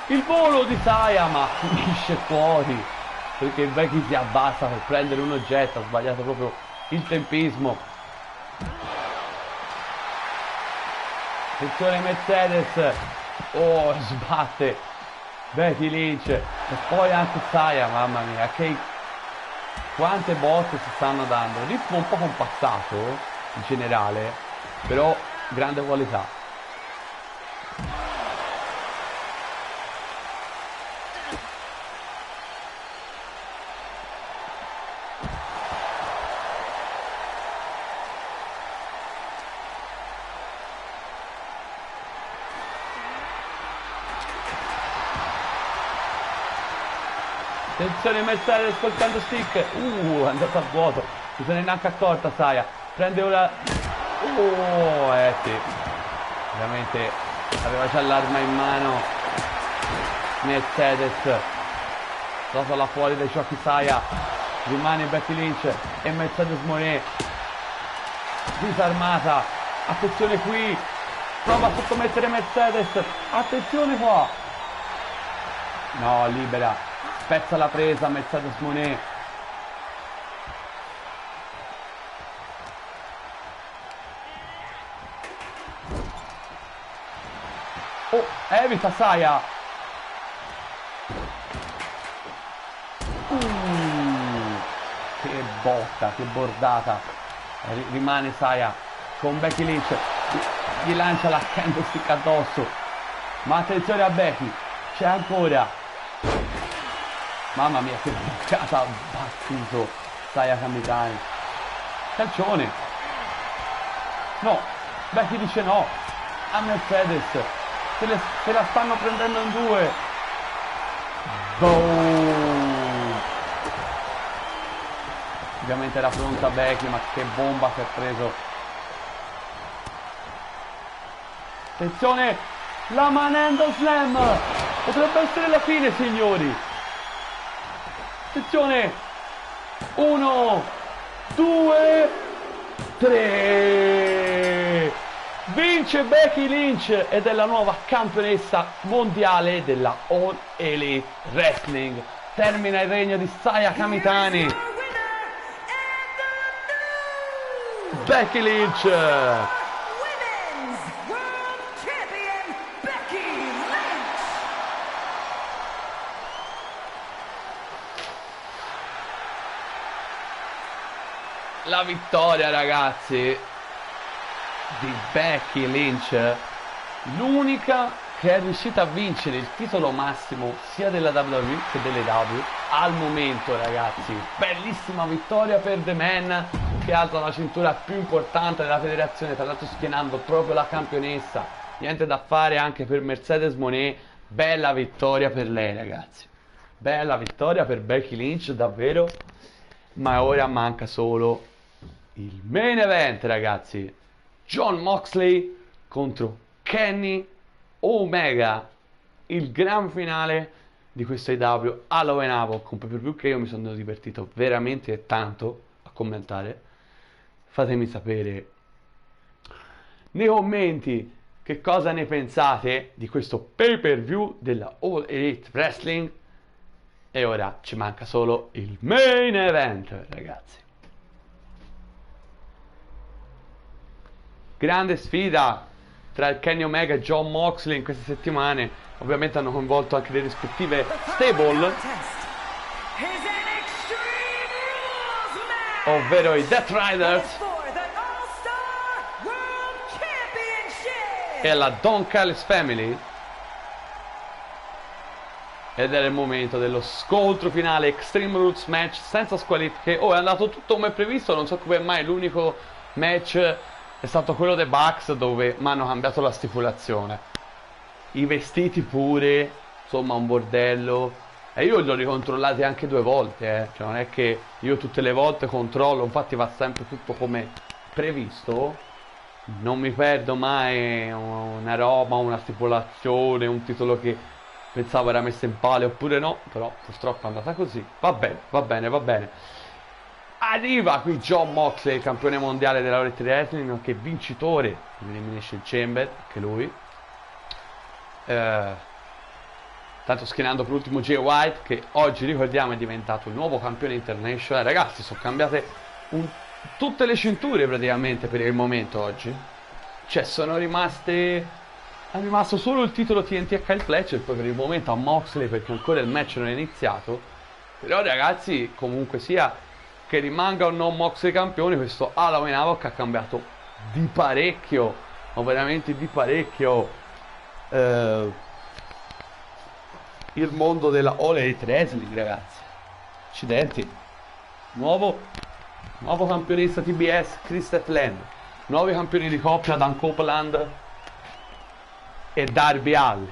Il volo di Saya, ma finisce fuori. Perché Becky si abbassa per prendere un oggetto, ha sbagliato proprio il tempismo. Attenzione Mercedes, sbatte Becky Lynch e poi anche Saya, mamma mia, quante botte si stanno dando. Ritmo un po' compassato in generale, però grande qualità. Attenzione Mercedes col candle stick. È andata a vuoto. Non se ne è neanche accorta Saya. Prende ora. Sì. Ovviamente aveva già l'arma in mano. Mercedes, dato là fuori dai giochi Saya, rimane Becky Lynch e Mercedes Moné disarmata. Attenzione qui, prova a sottomettere Mercedes, attenzione qua, no, libera, spezza la presa Mercedes Moné. Oh, evita Saya. Che botta, che bordata. Rimane Saya con Becky Lynch, gli lancia la candlestick addosso, ma attenzione a Becky, c'è ancora, mamma mia che boccata ha battuto Saya Kamitani. Calcione, no, Becky dice no a Mercedes, se la stanno prendendo in due. Boom. Ovviamente era pronta Becky, ma che bomba che ha preso. Attenzione, la Manhandle Slam, potrebbe essere la fine, signori. Attenzione, 1, 2, 3. Vince Becky Lynch ed è la nuova campionessa mondiale della All Elite Wrestling. Termina il regno di Saya Kamitani. Becky Lynch. Women's World Champion Becky Lynch. La vittoria, ragazzi, di Becky Lynch, l'unica che è riuscita a vincere il titolo massimo sia della WWE che delle W al momento, ragazzi. Bellissima vittoria per The Man, che alza la cintura più importante della federazione, tra l'altro schienando proprio la campionessa. Niente da fare anche per Mercedes Moné. Bella vittoria per lei, ragazzi, bella vittoria per Becky Lynch, davvero. Ma ora manca solo il main event, ragazzi. Jon Moxley contro Kenny Omega, il gran finale di questo AEW Halloween Havoc, un pay-per-view che io mi sono divertito veramente tanto a commentare. Fatemi sapere nei commenti che cosa ne pensate di questo pay-per-view della All Elite Wrestling. E ora ci manca solo il main event, ragazzi. Grande sfida tra il Kenny Omega e Jon Moxley in queste settimane. Ovviamente hanno coinvolto anche le rispettive stable, ovvero i Death Riders e la Don Callis Family. Ed era il momento dello scontro finale Extreme Rules match senza squalifiche. Oh, è andato tutto come previsto, non so come mai l'unico match è stato quello dei Bucks, dove mi hanno cambiato la stipulazione. I vestiti pure, insomma un bordello. E io li ho ricontrollati anche 2 volte, Cioè non è che io tutte le volte controllo, infatti va sempre tutto come previsto. Non mi perdo mai una roba, una stipulazione, un titolo che pensavo era messo in palio oppure no, però purtroppo è andata così. Va bene, va bene, va bene. Arriva qui Jon Moxley, campione mondiale della All Elite Wrestling, nonché vincitore di Elimination Chamber, anche lui. Tanto schienando per ultimo Jay White, che oggi ricordiamo è diventato il nuovo campione international. Ragazzi, sono cambiate tutte le cinture praticamente per il momento oggi. Cioè sono rimaste... è rimasto solo il titolo TNT a Kyle Fletcher, poi per il momento a Moxley, perché ancora il match non è iniziato. Però ragazzi, comunque sia che rimanga o no Moxley campione, questo Halloween Havoc ha cambiato di parecchio, ma veramente di parecchio, il mondo della All Elite Wrestling, ragazzi. Accidenti. Nuovo campionessa TBS Chris Statlander, nuovi campioni di coppia Dan Copeland e Darby Allin,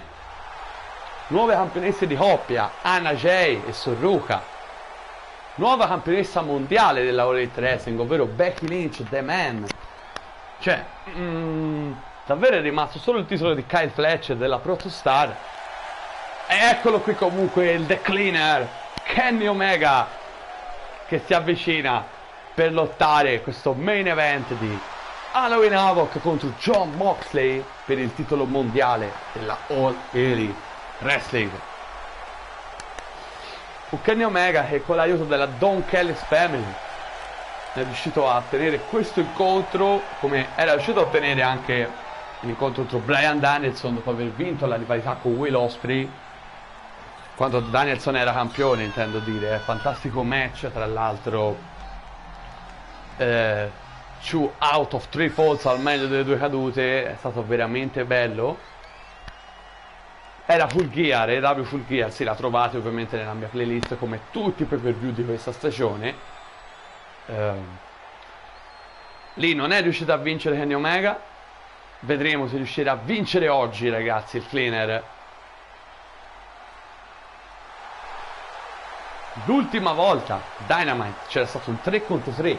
nuove campionesse di coppia Anna Jay e Sorruka, nuova campionessa mondiale della All Elite Wrestling, ovvero Becky Lynch, The Man. Cioè davvero è rimasto solo il titolo di Kyle Fletcher della Protostar. eccolo qui comunque il The Cleaner, Kenny Omega, che si avvicina per lottare questo main event di Halloween Havoc contro Jon Moxley per il titolo mondiale della All Elite Wrestling. Fu Kenny Omega che con l'aiuto della Don Callis Family è riuscito a ottenere questo incontro, come era riuscito a ottenere anche l'incontro contro Bryan Danielson dopo aver vinto la rivalità con Will Ospreay, quando Danielson era campione, intendo dire. Fantastico match, tra l'altro, 2 out of 3 falls al meglio delle 2 cadute, è stato veramente bello. Era Full Gear, EW Full Gear, sì, la trovate ovviamente nella mia playlist come tutti i pay-per-view di questa stagione. Lì non è riuscito a vincere Kenny Omega, vedremo se riuscirà a vincere oggi, ragazzi, il Cleaner. L'ultima volta Dynamite c'era stato un 3 contro 3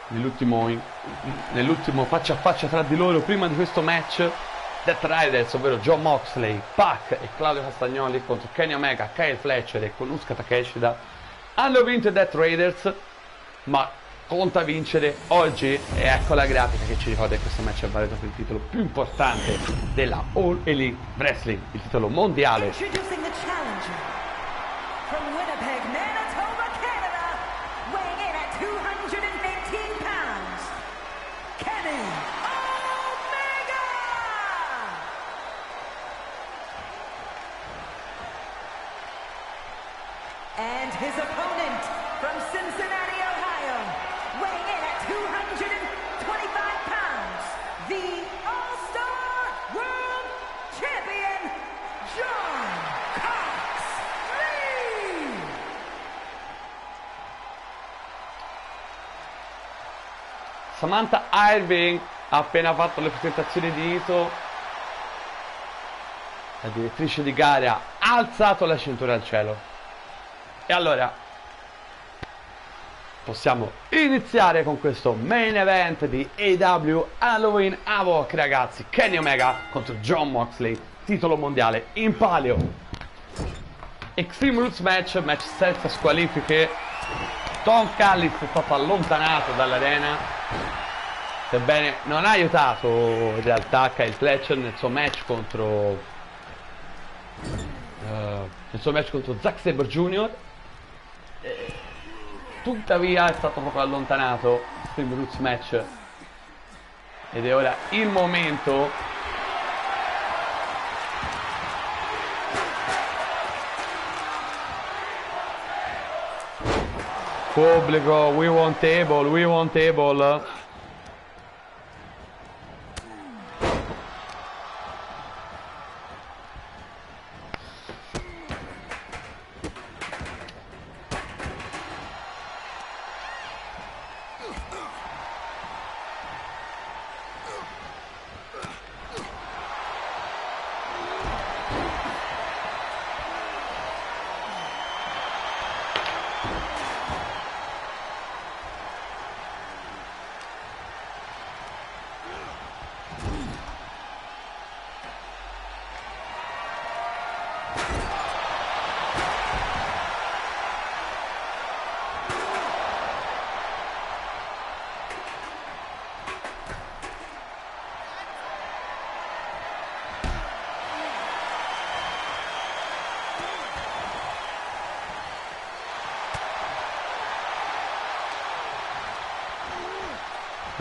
nell'ultimo faccia a faccia tra di loro prima di questo match. Death Riders, ovvero Jon Moxley, Pac e Claudio Castagnoli contro Kenny Omega, Kyle Fletcher e Konosuke Takeshita, hanno vinto i Death Raiders, ma conta vincere oggi, e ecco la grafica che ci ricorda che questo match è valido per il titolo più importante della All Elite Wrestling, il titolo mondiale. Introducing the challenger from Winnipeg, Manitoba, Canada, weighing in at 218 pounds, Kenny Omega! And his opponent from Cincinnati, Ohio, weighing in at 225 pounds, the All-Star World Champion, John Cox Lee! Samantha Irving ha appena fatto le presentazioni di Ito, la direttrice di gara, ha alzato la cintura al cielo. E allora possiamo iniziare con questo main event di AEW Halloween Havoc, ragazzi. Kenny Omega contro Jon Moxley, titolo mondiale in palio. Extreme Rules match senza squalifiche. Don Callis è stato allontanato dall'arena, sebbene non ha aiutato in realtà Kyle Fletcher nel suo match contro Zack Sabre Jr. Tuttavia è stato proprio allontanato Extreme Rules match, ed è ora il momento pubblico. We want table, we want table.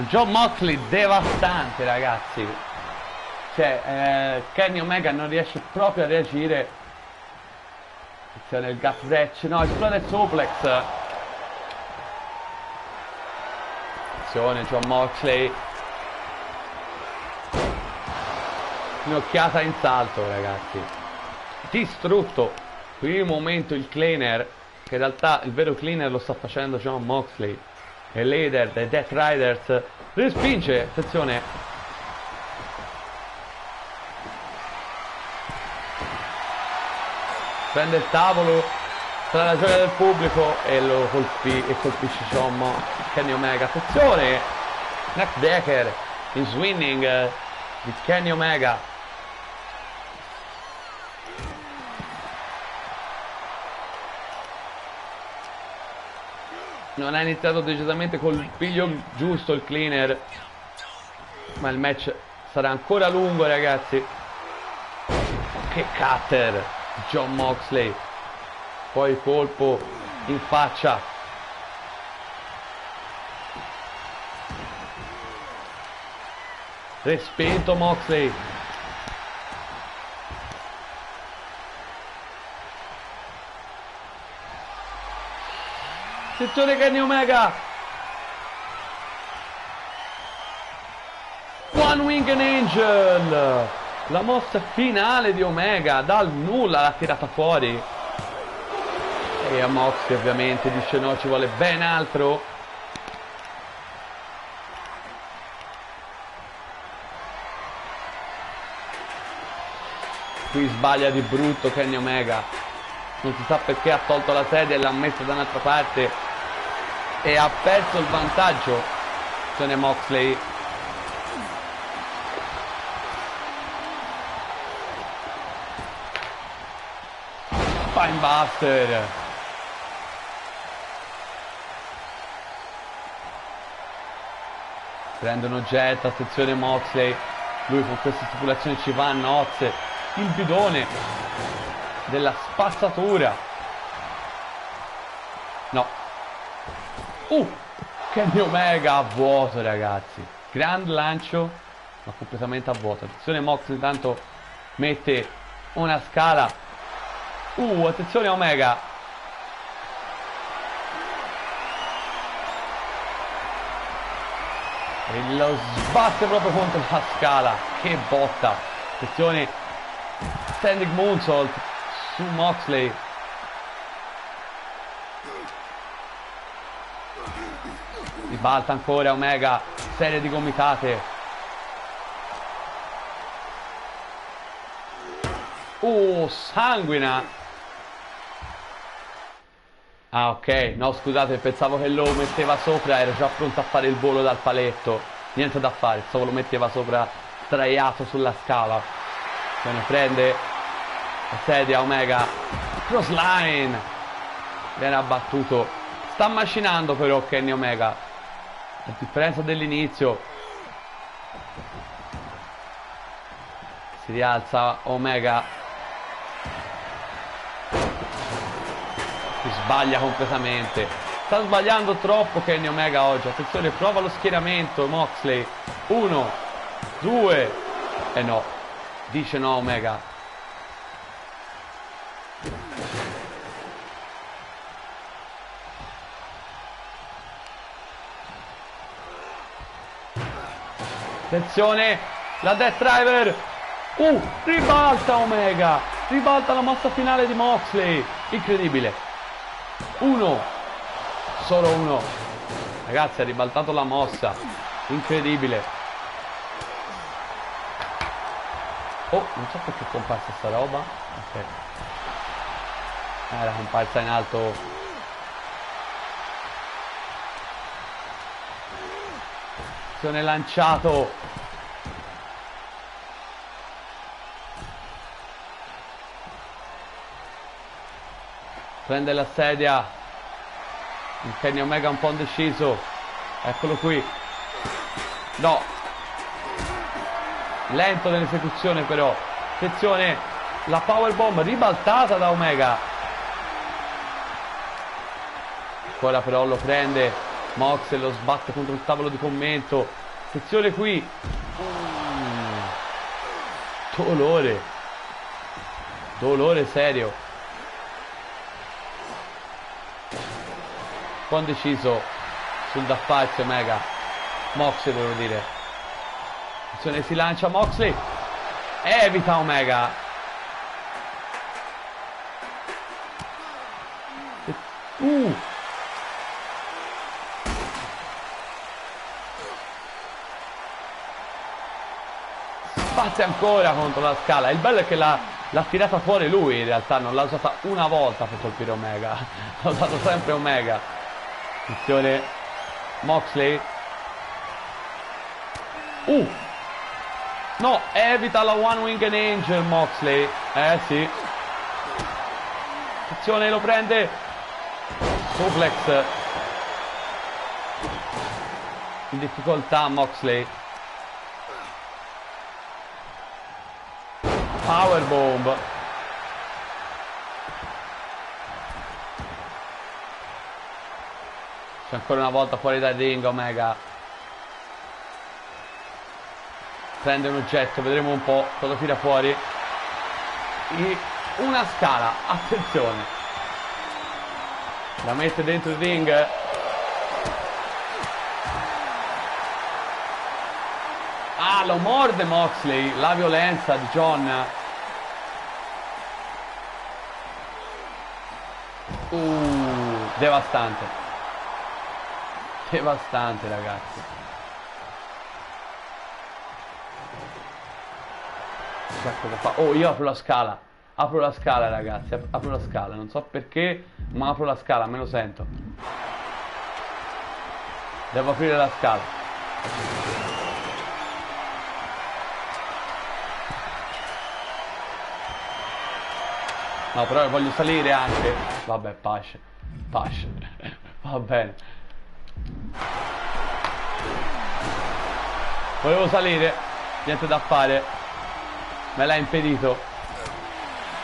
Jon Moxley devastante, ragazzi. Cioè, Kenny Omega non riesce proprio a reagire. Attenzione, il gut wrench. No, esplode il suplex. Attenzione, Jon Moxley. Un'occhiata in salto, ragazzi. Distrutto. Qui un momento il cleaner, che in realtà il vero cleaner lo sta facendo Jon Moxley. E il leader dei Death Riders respinge, attenzione, prende il tavolo tra la gioia del pubblico e lo colpisce Kenny Omega. Attenzione, neckbreaker in swinging di Kenny Omega. Non ha iniziato decisamente col piglio giusto il cleaner, ma il match sarà ancora lungo, ragazzi. Che cutter Jon Moxley, poi colpo in faccia. Respinto Moxley. Attenzione Kenny Omega. One Winged Angel. La mossa finale di Omega, dal nulla l'ha tirata fuori. E a Moxley ovviamente dice no, ci vuole ben altro. Qui sbaglia di brutto Kenny Omega. Non si sa perché ha tolto la sedia e l'ha messa da un'altra parte. E ha perso il vantaggio. Attenzione Moxley. Spinebuster. Prendono jet, attenzione Moxley. Lui con questa stipulazione ci va a nozze. Il bidone della spazzatura. No. Kenny Omega a vuoto, ragazzi. Gran lancio, ma completamente a vuoto. Attenzione Moxley intanto mette una scala. Attenzione Omega. E lo sbatte proprio contro la scala. Che botta. Attenzione. Standing moonsault su Moxley. Ribalta ancora Omega. Serie di gomitate. Sanguina. Ah, ok, no scusate, pensavo che lo metteva sopra, ero già pronto a fare il volo dal paletto. Niente da fare, solo lo metteva sopra sdraiato sulla scala. Se ne prende la sedia Omega. Crossline. Viene abbattuto. Sta macinando però Kenny Omega. A differenza dell'inizio. Si rialza Omega. Sbaglia completamente. Sta sbagliando troppo Kenny Omega oggi. Attenzione, prova lo schieramento Moxley. 1, 2 e no. Dice no Omega. Attenzione, la Death Driver. Ribalta Omega. Ribalta la mossa finale di Moxley. Incredibile. Solo uno. Ragazzi, ha ribaltato la mossa. Incredibile. Non so perché è comparsa sta roba. Ok. Era comparsa in alto. Azione lanciato. Prende la sedia. Il Kenny Omega un po' indeciso. Eccolo qui. No. Lento nell'esecuzione però. Attenzione. La powerbomb ribaltata da Omega. Ancora però lo prende Mox e lo sbatte contro il tavolo di commento. Attenzione qui. Dolore. Dolore serio. Un po' indeciso sul da farsi Omega. Moxley devo dire. Attenzione, si lancia Moxley. Evita Omega. Spazia ancora contro la scala. Il bello è che l'ha tirata fuori lui, in realtà non l'ha usata una volta per colpire Omega. L'ha usato sempre Omega. Attenzione Moxley. No, evita la One Winged Angel Moxley. Sì. Attenzione, lo prende. Suplex. in difficoltà Moxley. Powerbomb. C'è ancora una volta fuori dal ring Omega. Prende un oggetto, vedremo un po' cosa tira fuori. E una scala, attenzione. La mette dentro il ring. Ah, lo morde Moxley, la violenza di John. Devastante. Devastante, ragazzi. Chissà cosa fa. Oh, io apro la scala. Apro la scala, ragazzi. Apro la scala. Non so perché, ma apro la scala, me lo sento. Devo aprire la scala. No, però voglio salire anche. Vabbè, pace. Pace. Va bene. Volevo salire. Niente da fare. Me l'ha impedito.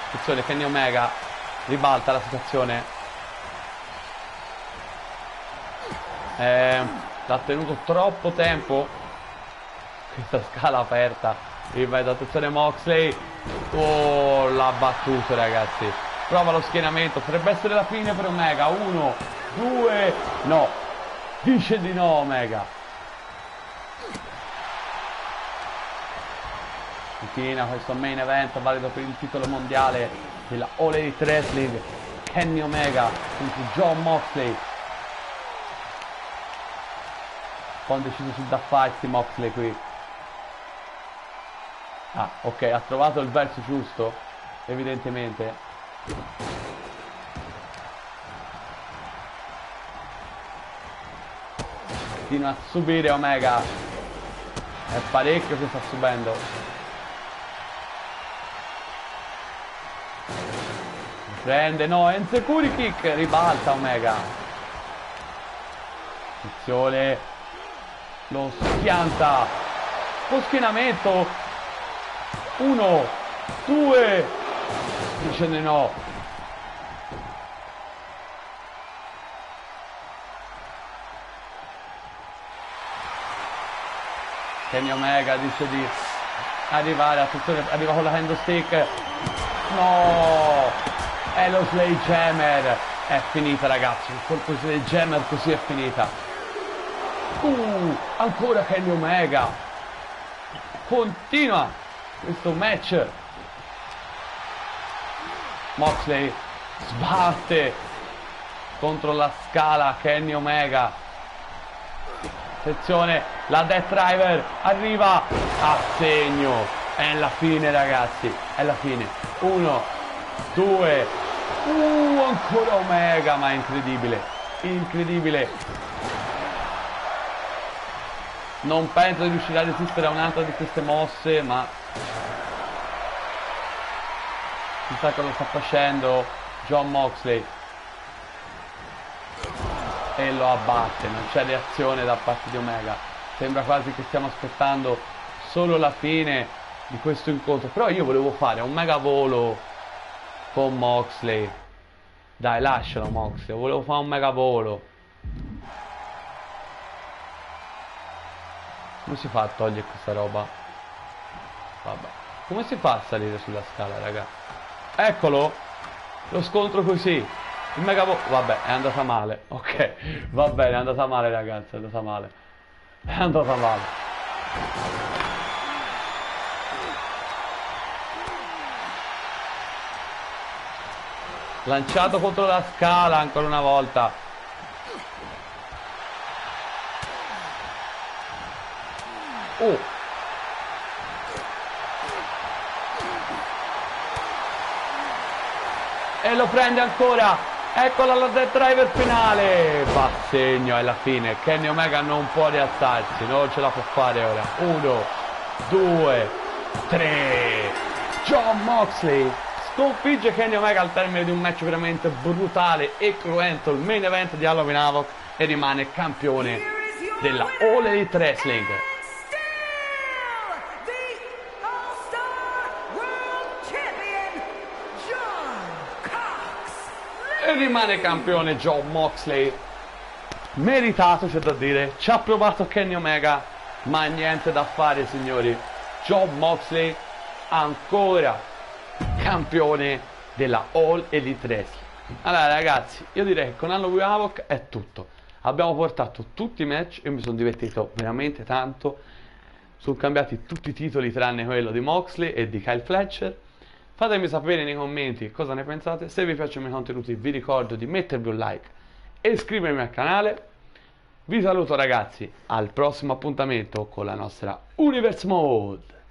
Attenzione, Kenny Omega ribalta la situazione. L'ha tenuto troppo tempo. Questa scala aperta. Ripeto, attenzione Moxley. Oh, l'ha battuto, ragazzi. Prova lo schienamento. Potrebbe essere la fine per Omega. 1, 2. No. Dice di no Omega. Continua questo main event valido per il titolo mondiale della All Elite Wrestling. Kenny Omega contro Jon Moxley. Un po' deciso sul da fight Moxley qui. Ah, ok, ha trovato il verso giusto, evidentemente. Continua a subire Omega. È parecchio che sta subendo. Prende, no, Enzekuri kick, ribalta Omega. Attenzione. Lo schianta. Lo schienamento. 1, 2. Dice di no. Kenny Omega dice di arrivare, attenzione, arriva con la candlestick. No, è lo Sledgehammer. È finita, ragazzi, il colpo Sledgehammer così è finita. Ancora Kenny Omega. Continua questo match. Moxley sbatte contro la scala. Kenny Omega. Attenzione, la Death Driver arriva a segno. È la fine, ragazzi, è la fine. 1, 2. Ancora Omega, ma è incredibile. Incredibile. Non penso di riuscire a resistere a un'altra di queste mosse, ma chissà cosa sta facendo Jon Moxley. E lo abbatte, non c'è reazione da parte di Omega. Sembra quasi che stiamo aspettando solo la fine di questo incontro. Però io volevo fare un mega volo con Moxley. Dai, lascialo Moxley, volevo fare un mega volo. Come si fa a togliere questa roba? Vabbè. Come si fa a salire sulla scala, raga? Eccolo! Lo scontro così. Il mega volo. Vabbè, è andata male. Ok, va bene, è andata male, ragazzi, è andata male. È andata male. Lanciato contro la scala ancora una volta. E lo prende ancora. Eccola la Death Driver finale. Va a segno, è la fine. Kenny Omega non può rialzarsi, non ce la può fare ora. 1, 2, 3. Jon Moxley sconfigge Kenny Omega al termine di un match veramente brutale e cruento, il main event di Halloween Havoc, e rimane campione della All Elite Wrestling. E rimane campione Jon Moxley, meritato, c'è da dire. Ci ha provato Kenny Omega, ma niente da fare, signori. Jon Moxley ancora campione della All Elite Wrestling. Allora ragazzi, io direi che con Halloween Havoc è tutto. Abbiamo portato tutti i match, io mi sono divertito veramente tanto. Sono cambiati tutti i titoli tranne quello di Moxley e di Kyle Fletcher. Fatemi sapere nei commenti cosa ne pensate. Se vi piacciono i miei contenuti vi ricordo di mettervi un like e iscrivermi al canale. Vi saluto ragazzi, al prossimo appuntamento con la nostra Universe Mode.